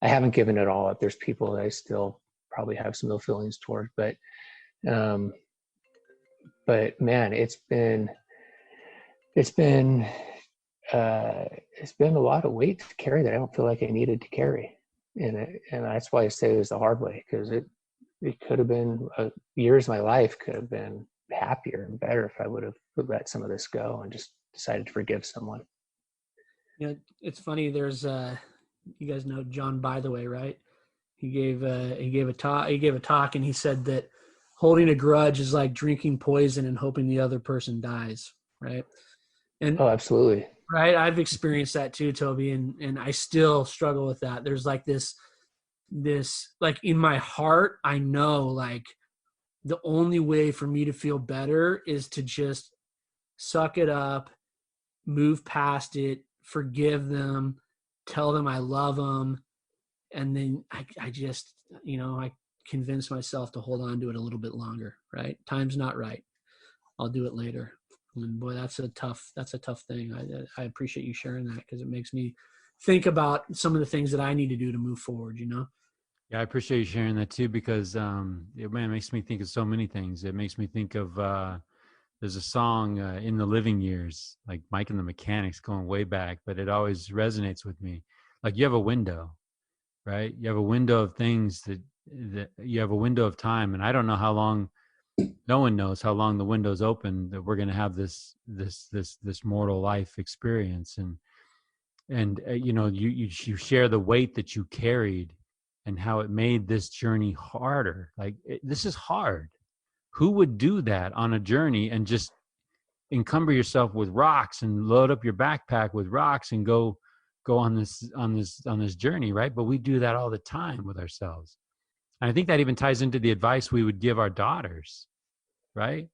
haven't given it all up. There's people that I still probably have some ill feelings toward, but man, it's been a lot of weight to carry that I don't feel like I needed to carry, and that's why I say it was the hard way, because it could have been years of my life could have been happier and better if I would have let some of this go and just decided to forgive someone. It's funny. There's you guys know John By the Way, right? He gave a talk, and he said that holding a grudge is like drinking poison and hoping the other person dies, right? And oh, absolutely. Right. I've experienced that too, Toby, and I still struggle with that. There's like this like in my heart, I know like the only way for me to feel better is to just suck it up, move past it, forgive them, tell them I love them. And then I just, I convince myself to hold on to it a little bit longer, right? Time's not right. I'll do it later. And boy, that's a tough thing. I appreciate you sharing that, because it makes me think about some of the things that I need to do to move forward, Yeah, I appreciate you sharing that too, because it makes me think of so many things. It makes me think of there's a song In the Living Years, like Mike and the Mechanics, going way back, but it always resonates with me. Like, you have a window, right? You have a window of things that you have a window of time, and I don't know how long. No one knows how long the window's open that we're going to have this mortal life experience, and you share the weight that you carried and how it made this journey harder. Like, this is hard. Who would do that on a journey and just encumber yourself with rocks and load up your backpack with rocks and go on this journey, right? But we do that all the time with ourselves. And I think that even ties into the advice we would give our daughters, right?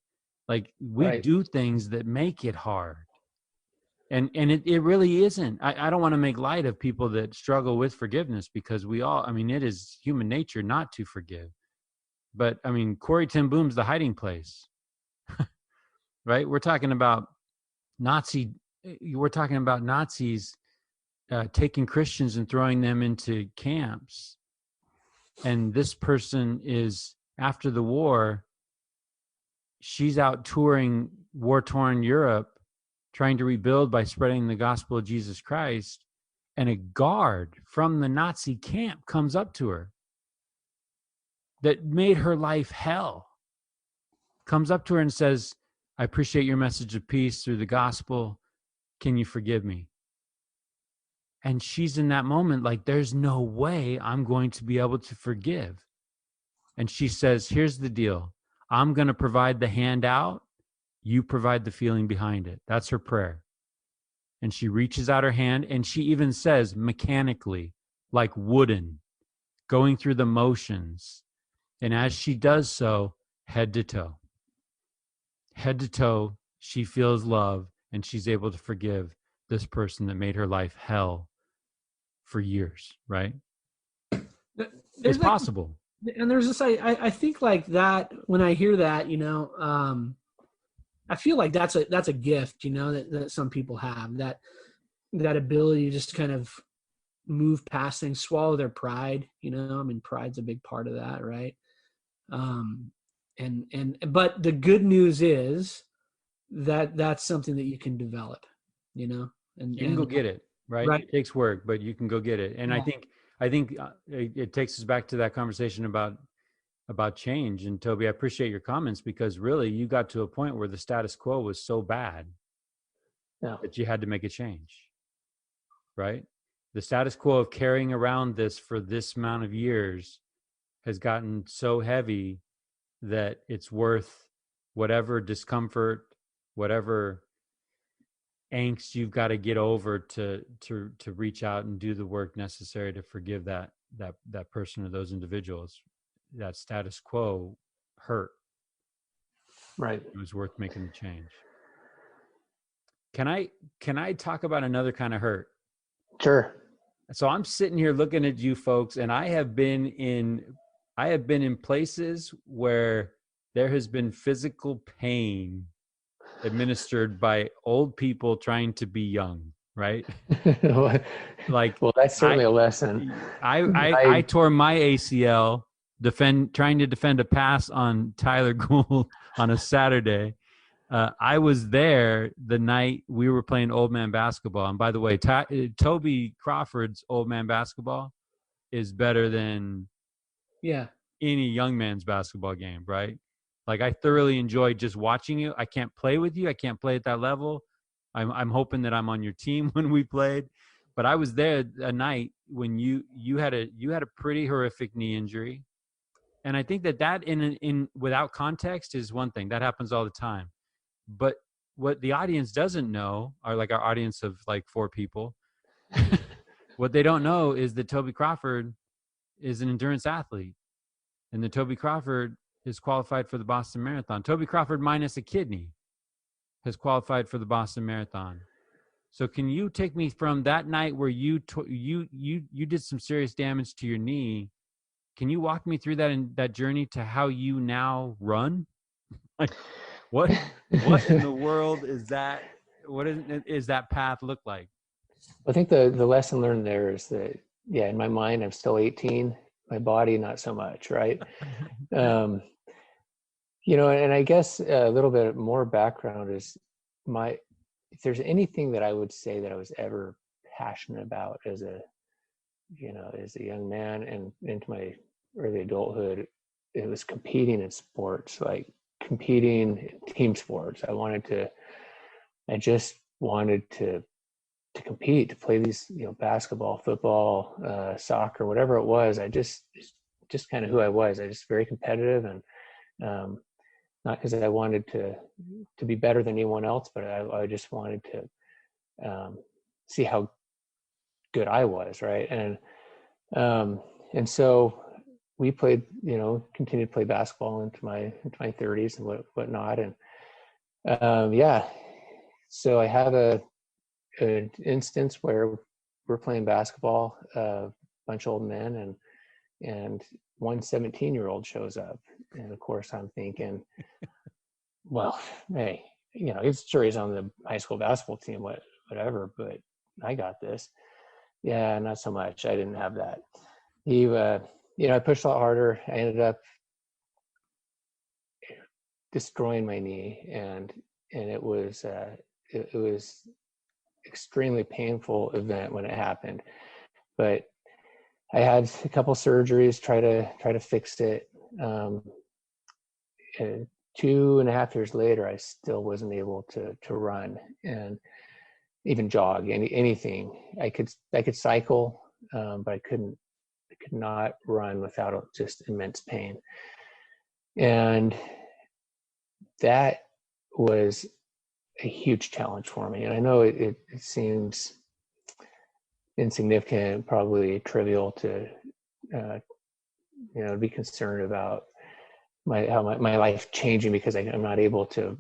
Like we Right. do things that make it hard. And it really isn't. I don't want to make light of people that struggle with forgiveness, because we all, I mean, it is human nature not to forgive. But I mean, Corrie ten Boom's The Hiding Place, right? We're talking about Nazis taking Christians and throwing them into camps. And this person is, after the war, she's out touring war-torn Europe, trying to rebuild by spreading the gospel of Jesus Christ. And a guard from the Nazi camp comes up to her that made her life hell, comes up to her and says, I appreciate your message of peace through the gospel. Can you forgive me? And she's in that moment like, there's no way I'm going to be able to forgive. And she says, here's the deal. I'm going to provide the handout. You provide the feeling behind it. That's her prayer. And she reaches out her hand, and she even says mechanically, like wooden, going through the motions. And as she does so, head to toe, she feels love, and she's able to forgive this person that made her life hell for years, right? It's possible. And there's this, I think like that, when I hear that, I feel like that's a gift, that some people have, that ability to just kind of move past things, swallow their pride, I mean, pride's a big part of that, right? But the good news is that that's something that you can develop, and you can go get it, right? It takes work, but you can go get it. And yeah. I think it takes us back to that conversation about change. And Toby, I appreciate your comments, because really you got to a point where the status quo was so bad that you had to make a change, right? The status quo of carrying around this for this amount of years has gotten so heavy that it's worth whatever discomfort, whatever angst you've got to get over to reach out and do the work necessary to forgive that person or those individuals. That status quo hurt. Right. It was worth making the change. Can I talk about another kind of hurt? Sure. So I'm sitting here looking at you folks, and I have been in places where there has been physical pain administered by old people trying to be young, right? Like, well, that's certainly a lesson. I tore my ACL trying to defend a pass on Tyler Gould on a Saturday. I was there the night we were playing old man basketball. And by the way, Toby Crawford's old man basketball is better than any young man's basketball game, right? Like, I thoroughly enjoyed just watching you. I can't play with you. I can't play at that level. I'm hoping that I'm on your team when we played. But I was there a night when you had a pretty horrific knee injury. And I think that in without context is one thing. That happens all the time. But what the audience doesn't know, or like our audience of like 4 people, what they don't know is that Toby Crawford is an endurance athlete. And that Toby Crawford is qualified for the Boston Marathon. Toby Crawford minus a kidney has qualified for the Boston Marathon. So can you take me from that night where you did some serious damage to your knee? Can you walk me through that journey to how you now run? Like, what in the world is that? What is that path look like? I think the lesson learned there is that, in my mind, I'm still 18. My body, not so much, right? And I guess a little bit more background is if there's anything that I would say that I was ever passionate about as a young man and into my early adulthood, it was competing in sports, like competing in team sports. I just wanted to compete, to play these, basketball, football, soccer, whatever it was. I just kind of who I was. I just very competitive, and not because I wanted to be better than anyone else, but I just wanted to see how good I was, right? And so we played, continued to play basketball into my 30s and whatnot. And yeah, so I have an instance where we're playing basketball, a bunch of old men, and one 17-year-old shows up. And of course I'm thinking, well, hey, it's sure he's on the high school basketball team, whatever, but I got this. Yeah, not so much. I didn't have that. He, I pushed a lot harder. I ended up destroying my knee, and it was extremely painful event when it happened. But I had a couple surgeries, try to fix it. And 2.5 years later, I still wasn't able to run and even jog, anything. I could cycle, but I could not run without just immense pain. And that was a huge challenge for me. And I know it seems insignificant, probably trivial to be concerned about my life changing because I'm not able to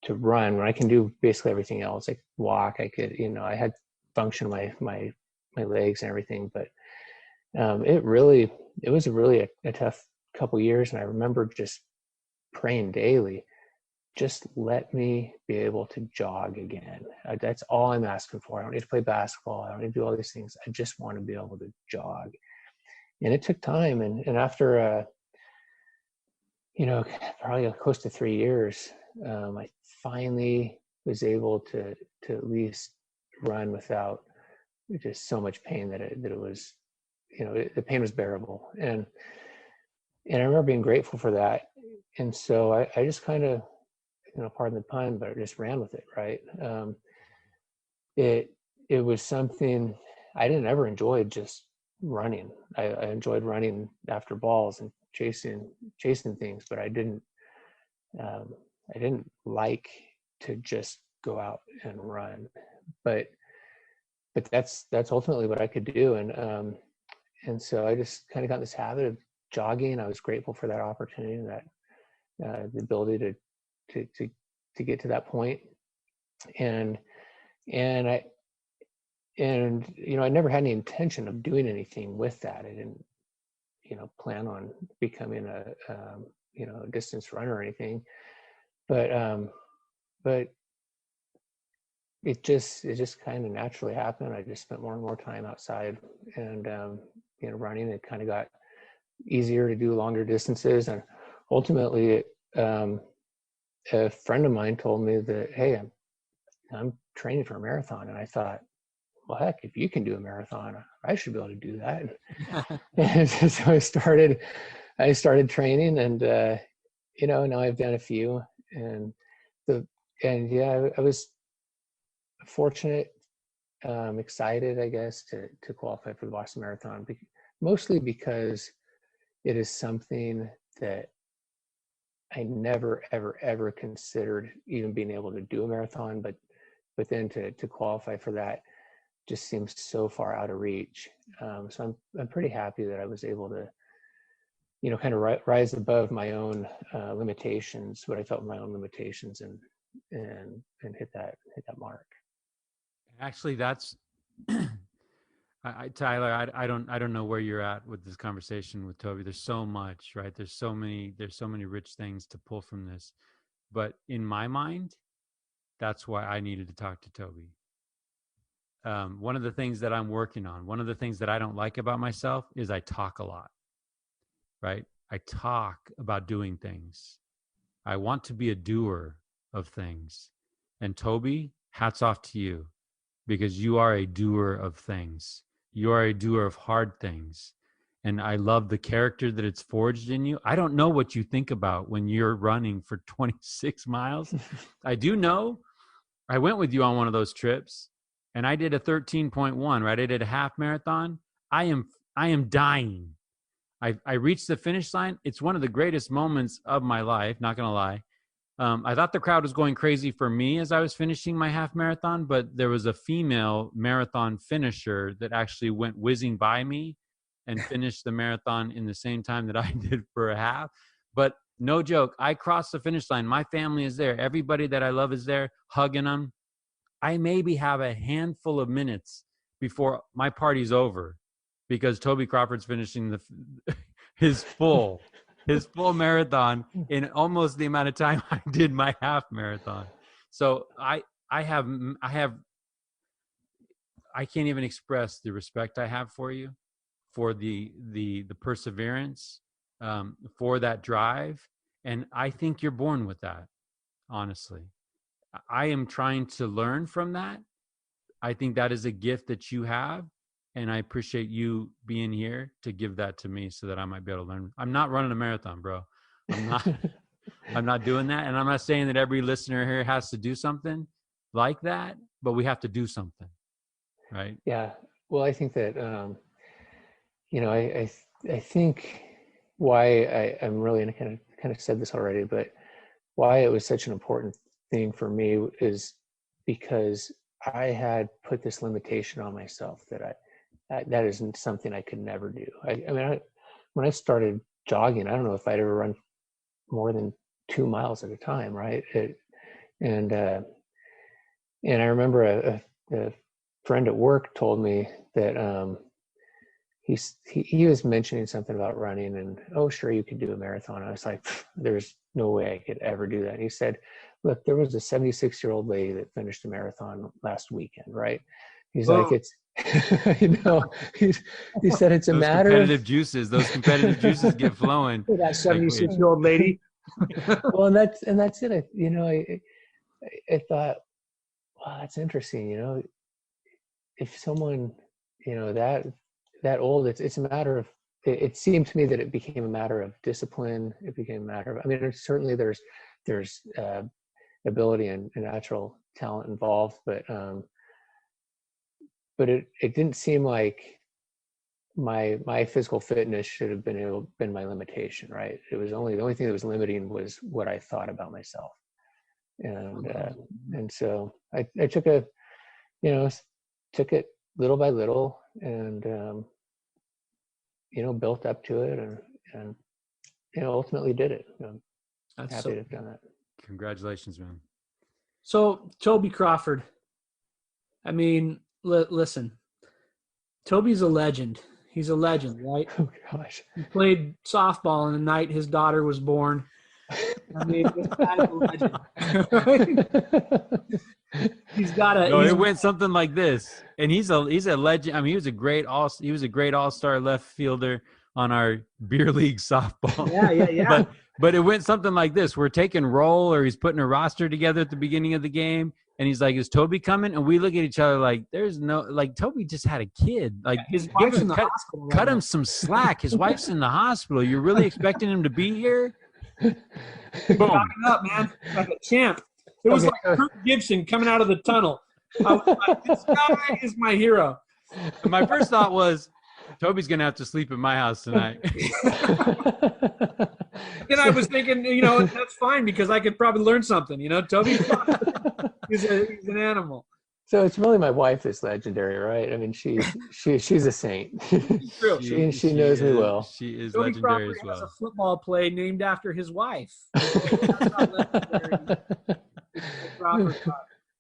run when I can do basically everything else. I could walk, I could, I had function my legs and everything, but it was really a tough couple years. And I remember just praying daily, just let me be able to jog again. That's all I'm asking for. I don't need to play basketball. I don't need to do all these things. I just want to be able to jog. And it took time. And after, probably close to 3 years, I finally was able to at least run without just so much pain that it was, the pain was bearable. And I remember being grateful for that. And so I just kind of, pardon the pun, but I just ran with it, right? It was something I didn't ever enjoy, just running. I enjoyed running after balls and chasing things, but I didn't like to just go out and run. But that's ultimately what I could do. And so I just kind of got in this habit of jogging. I was grateful for that opportunity and that the ability to get to that point. And I never had any intention of doing anything with that. I didn't plan on becoming a distance runner or anything, but it just kind of naturally happened. I just spent more and more time outside and running. It kind of got easier to do longer distances, and ultimately a friend of mine told me that, hey, I'm training for a marathon. And I thought, well, heck, if you can do a marathon, I should be able to do that. And so I started training, and now I've done a few, and yeah, I was fortunate, excited, I guess, to qualify for the Boston Marathon, mostly because it is something that I never, ever, ever considered even being able to do a marathon, but then to qualify for that just seems so far out of reach. So I'm pretty happy that I was able to, kind of rise above my own limitations, what I felt were my own limitations, and hit that mark. Actually, that's Tyler. I don't know where you're at with this conversation with Toby. There's so much, right? There's so many rich things to pull from this. But in my mind, that's why I needed to talk to Toby. One of the things that I'm working on, one of the things that I don't like about myself is I talk a lot, right? I talk about doing things. I want to be a doer of things. And Toby, hats off to you, because you are a doer of things. You are a doer of hard things. And I love the character that it's forged in you. I don't know what you think about when you're running for 26 miles. I do know I went with you on one of those trips, and I did a 13.1, right? I did a half marathon. I am dying. I reached the finish line. It's one of the greatest moments of my life, not going to lie. I thought the crowd was going crazy for me as I was finishing my half marathon, but there was a female marathon finisher that actually went whizzing by me and finish the marathon in the same time that I did for a half. But no joke, I crossed the finish line. My family is there. Everybody that I love is there, hugging them. I maybe have a handful of minutes before my party's over because Toby Crawford's finishing his full marathon in almost the amount of time I did my half marathon. So I can't even express the respect I have for you, for the perseverance, for that drive. And I think you're born with that, honestly. I am trying to learn from that. I think that is a gift that you have. And I appreciate you being here to give that to me so that I might be able to learn. I'm not running a marathon, bro. I'm not doing that. And I'm not saying that every listener here has to do something like that, but we have to do something. Right. Yeah. Well, I think that, I think why I'm really, and I kind of said this already, but why it was such an important thing for me is because I had put this limitation on myself that that isn't something I could never do. When I started jogging, I don't know if I'd ever run more than 2 miles at a time. Right. And I remember a friend at work told me that he was mentioning something about running, and oh, sure, you could do a marathon. I was like, there's no way I could ever do that. And he said, look, there was a 76-year-old lady that finished a marathon last weekend, right? He's like, it's he said it's a matter of those competitive juices get flowing. That 76-year-old lady. Well, and that's it. I thought, wow, that's interesting. If someone, that old, it's a matter of, it seemed to me that it became a matter of discipline. It became a matter of, certainly there's ability and natural talent involved, but it didn't seem like my physical fitness should have been my limitation, right? It was the only thing that was limiting was what I thought about myself. And so I took it little by little and, built up to it and ultimately did it. I'm happy to have done that. Congratulations, man. So Toby Crawford, listen, Toby's a legend. He's a legend, right? Oh gosh. He played softball on the night his daughter was born. This guy's a legend. He's got a. No, it went something like this, and he's a legend. He was a great all-star left fielder on our beer league softball. Yeah. But it went something like this: we're taking roll, or he's putting a roster together at the beginning of the game, and he's like, "Is Toby coming?" And we look at each other like, "There's no Toby just had a kid. Like his wife's in the hospital. Cut him some slack. His wife's in the hospital. You're really expecting him to be here?" Boom. Up, man, like a champ. It was like Kurt Gibson coming out of the tunnel. I was like, this guy is my hero. And my first thought was, Toby's going to have to sleep at my house tonight. And I was thinking, that's fine because I could probably learn something. Toby, he's an animal. So it's really my wife that's legendary, right? She's a saint. True. She knows me well. She is Toby legendary Crawford as well. has a football play named after his wife.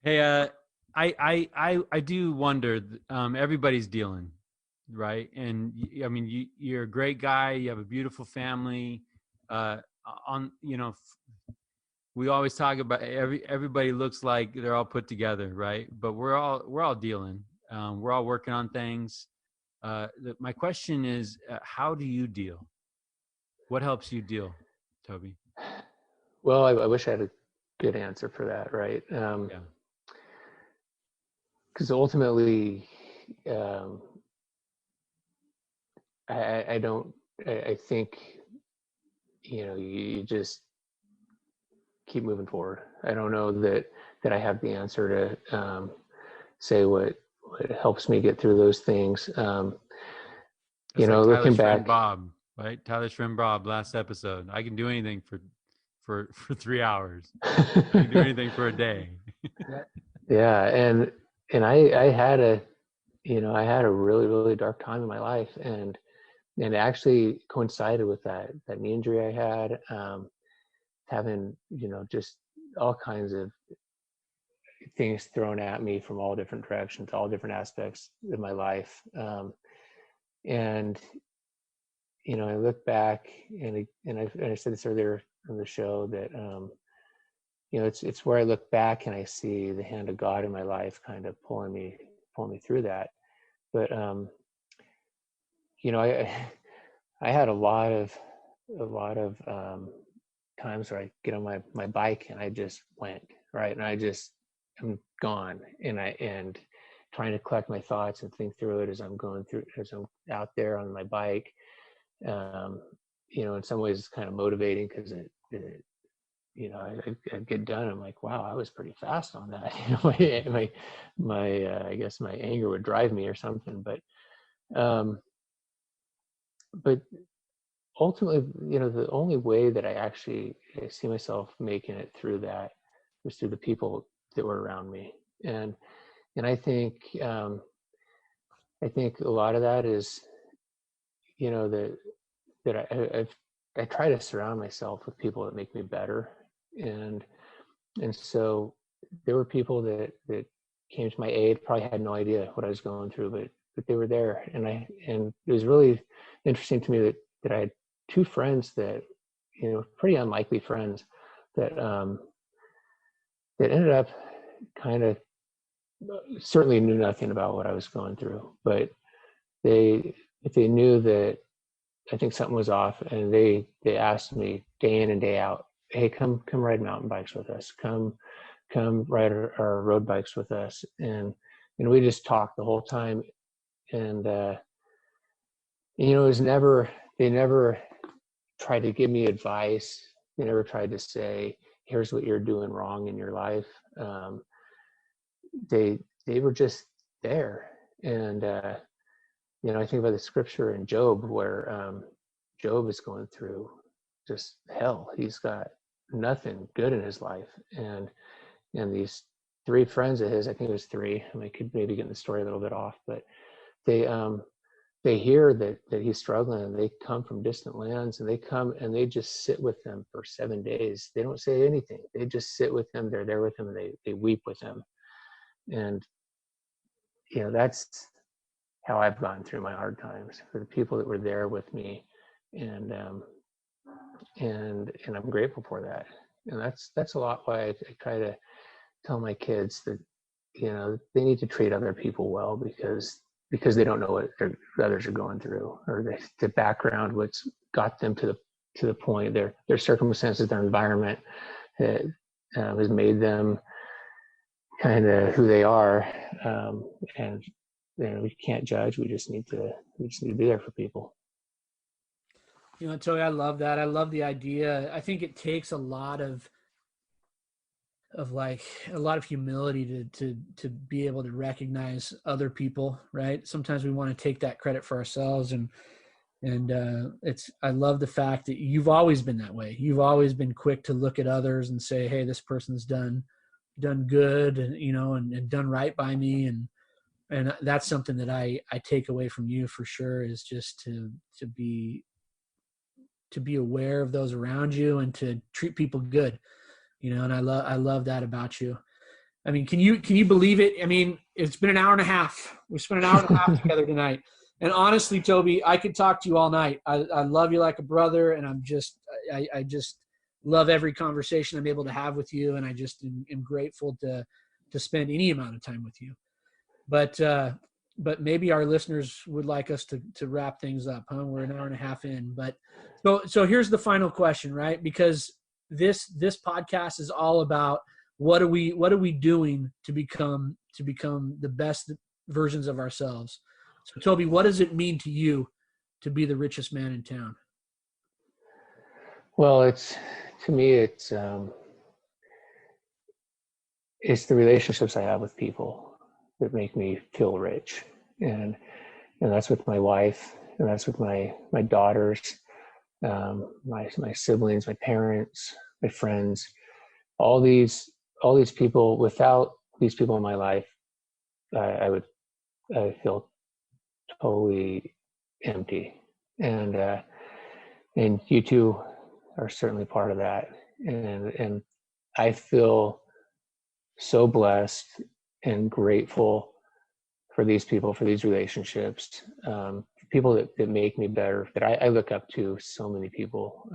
Hey, I do wonder. Everybody's dealing, right? And you're a great guy. You have a beautiful family. We always talk about everybody looks like they're all put together, right? But we're all dealing. We're all working on things. My question is, how do you deal? What helps you deal, Toby? Well, I wish I had a good answer for that, right? Because ultimately, I think, you just keep moving forward. I don't know that I have the answer to say what helps me get through those things. Looking back, Bob, right? Tyler's friend Bob, last episode. I can do anything for 3 hours. I can do anything for a day. Yeah, and I had a really, really dark time in my life, and it actually coincided with that knee injury I had, having, just all kinds of things thrown at me from all different directions, all different aspects of my life. And, I look back and I said this earlier on the show that, it's where I look back and I see the hand of God in my life kind of pulling me through that. But, I had a lot of times where I get on my bike and I just went, right. And I'm gone, and trying to collect my thoughts and think through it as I'm out there on my bike. In some ways it's kind of motivating because I get done. I'm like, wow, I was pretty fast on that. I guess my anger would drive me or something, but ultimately, the only way that I see myself making it through that was through the people that were around me. And I think a lot of that is, that I try to surround myself with people that make me better. And so there were people that came to my aid, probably had no idea what I was going through, but they were there. And it was really interesting to me that I had two friends that, pretty unlikely friends that ended up kind of certainly knew nothing about what I was going through, but they knew that I think something was off, and they asked me day in and day out, hey, come ride mountain bikes with us, come ride our road bikes with us. And we just talked the whole time. And it was they never tried to give me advice. They never tried to say, here's what you're doing wrong in your life. They were just there. And I think about the scripture in Job where Job is going through just hell. He's got nothing good in his life. And these three friends of his, I think it was three, I could maybe get the story a little bit off, but they hear that he's struggling, and they come from distant lands, and they come and they just sit with him for 7 days. They don't say anything. They just sit with him. They're there with him, and they weep with him. And that's how I've gone through my hard times, for the people that were there with me. And I'm grateful for that. And that's a lot why I try to tell my kids that, they need to treat other people well, because they don't know what others are going through, or the background, what's got them to the point, their circumstances, their environment that has made them kind of who they are. And we can't judge. We just need to be there for people. Toby, I love that. I love the idea. I think it takes a lot of humility to be able to recognize other people, right? Sometimes we want to take that credit for ourselves, and I love the fact that you've always been that way. You've always been quick to look at others and say, hey, this person's done good, and and done right by me, and that's something that I take away from you for sure, is just to be aware of those around you and to treat people good, and I love that about you. Can you believe it? It's been an hour and a half. We spent an hour and a half together tonight. And honestly, Toby, I could talk to you all night. I love you like a brother, and I just love every conversation I'm able to have with you. And I just am grateful to spend any amount of time with you. But maybe our listeners would like us to wrap things up, huh? We're an hour and a half in, but so here's the final question, right? Because this podcast is all about what are we doing to become the best versions of ourselves. So Toby, what does it mean to you to be the richest man in town? Well, to me, it's the relationships I have with people that make me feel rich. And that's with my wife, and that's with my daughters, my siblings, my parents, my friends, all these people. Without these people in my life, I feel totally empty. and you two are certainly part of that. And I feel so blessed and grateful for these people, for these relationships, people that make me better, that I look up to so many people.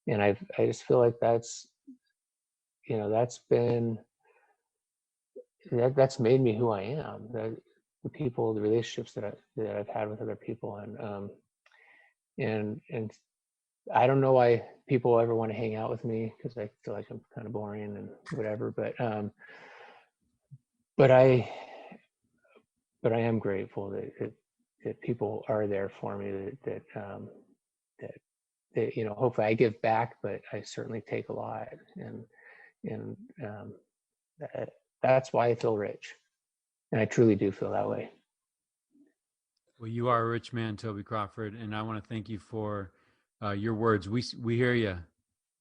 And I just feel like that's made me who I am. The people, the relationships that I've had with other people, and I don't know why people ever want to hang out with me, because I feel like I'm kind of boring and whatever. But I am grateful that people are there for me. That hopefully I give back, but I certainly take a lot, and that's why I feel rich, and I truly do feel that way. Well, you are a rich man, Toby Crawford, and I want to thank you for your words. We hear you,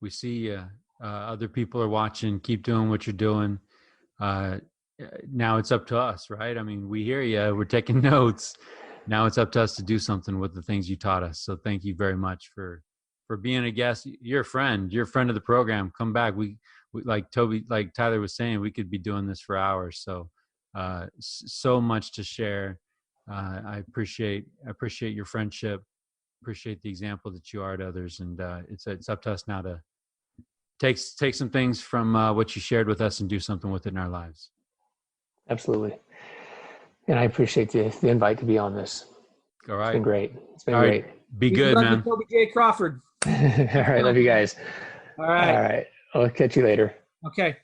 we see you. Other people are watching. Keep doing what you're doing. Now it's up to us, right? I mean, we hear you. We're taking notes. Now it's up to us to do something with the things you taught us. So thank you very much for being a guest. You're a friend. You're a friend of the program. Come back. We like Tyler was saying, we could be doing this for hours. So so much to share. I appreciate your friendship. Appreciate the example that you are to others, and it's up to us now to take some things from what you shared with us and do something with it in our lives. Absolutely. And I appreciate the invite to be on this. All right. It's been great. It's been All great. Right. Be good, man. Toby J. Crawford. All right. Love you guys. All right. All right. I'll catch you later. Okay.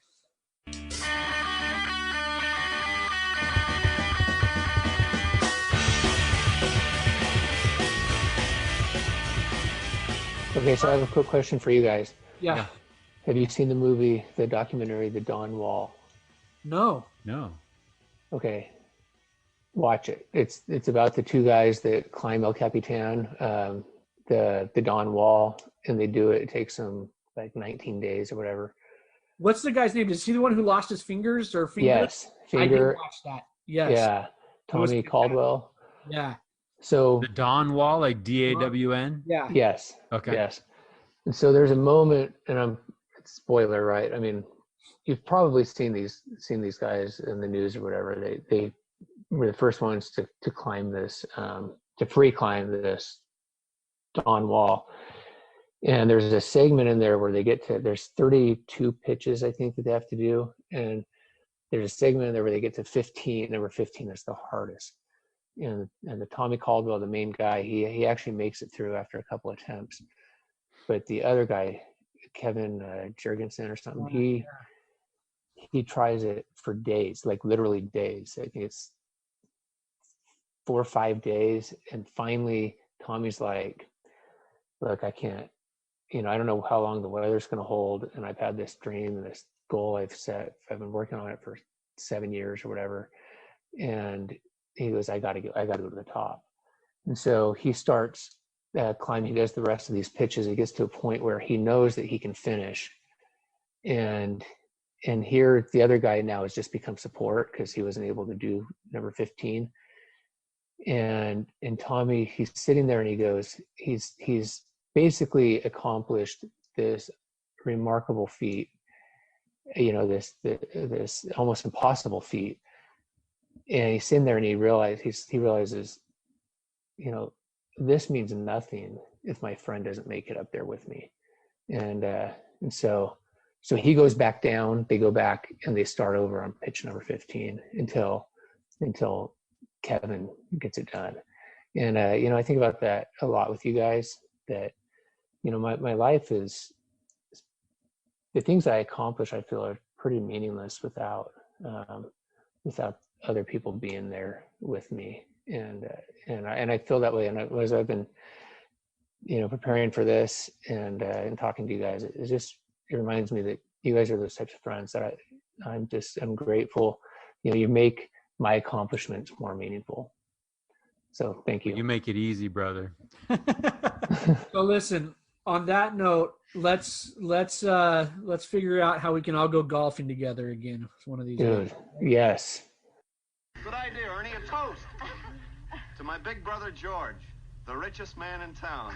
Okay, so I have a quick question for you guys. Yeah. Have you seen the documentary, The Dawn Wall? No. Okay, watch it. It's about the two guys that climb El Capitan, the Dawn Wall, and they do it. It takes them like 19 days or whatever. What's the guy's name? Is he the one who lost his fingers or finger? Yes, I did watch that. Yes. Yeah, Tommy Caldwell. Yeah. So the Dawn Wall, like DAWN. Yeah. Yes. Okay. Yes. And so there's a moment, and spoiler, right? I mean, you've probably seen these guys in the news or whatever. They were the first ones to climb this, to free climb this Dawn Wall. And there's a segment in there where there's 32 pitches, I think, that they have to do. And there's a segment in there where they get to 15. Number 15 is the hardest. And the Tommy Caldwell, the main guy, he actually makes it through after a couple attempts. But the other guy, Kevin Jurgensen or something, he tries it for days, like literally days. I think it's 4 or 5 days. And finally, Tommy's like, look, I can't, I don't know how long the weather's going to hold. And I've had this dream and this goal I've set. I've been working on it for 7 years or whatever. And he goes, I got to go to the top. And so he starts climbing. He does the rest of these pitches. He gets to a point where he knows that he can finish. And here the other guy now has just become support because he wasn't able to do number 15. And Tommy, he's sitting there and he goes, he's basically accomplished this remarkable feat, this almost impossible feat. And he's sitting there and he realizes, this means nothing if my friend doesn't make it up there with me. And so he goes back down, they go back and they start over on pitch number 15 until Kevin gets it done. And, I think about that a lot with you guys, that, my life is, the things I accomplish, I feel are pretty meaningless without other people being there with me. And I feel that way. And as I've been, preparing for this and talking to you guys, it reminds me that you guys are those types of friends that I'm grateful. You make my accomplishments more meaningful. So thank you. You make it easy, brother. So listen, on that note, let's figure out how we can all go golfing together again one of these days. Yes. Good idea, Ernie. A toast to my big brother George. the richest man in town.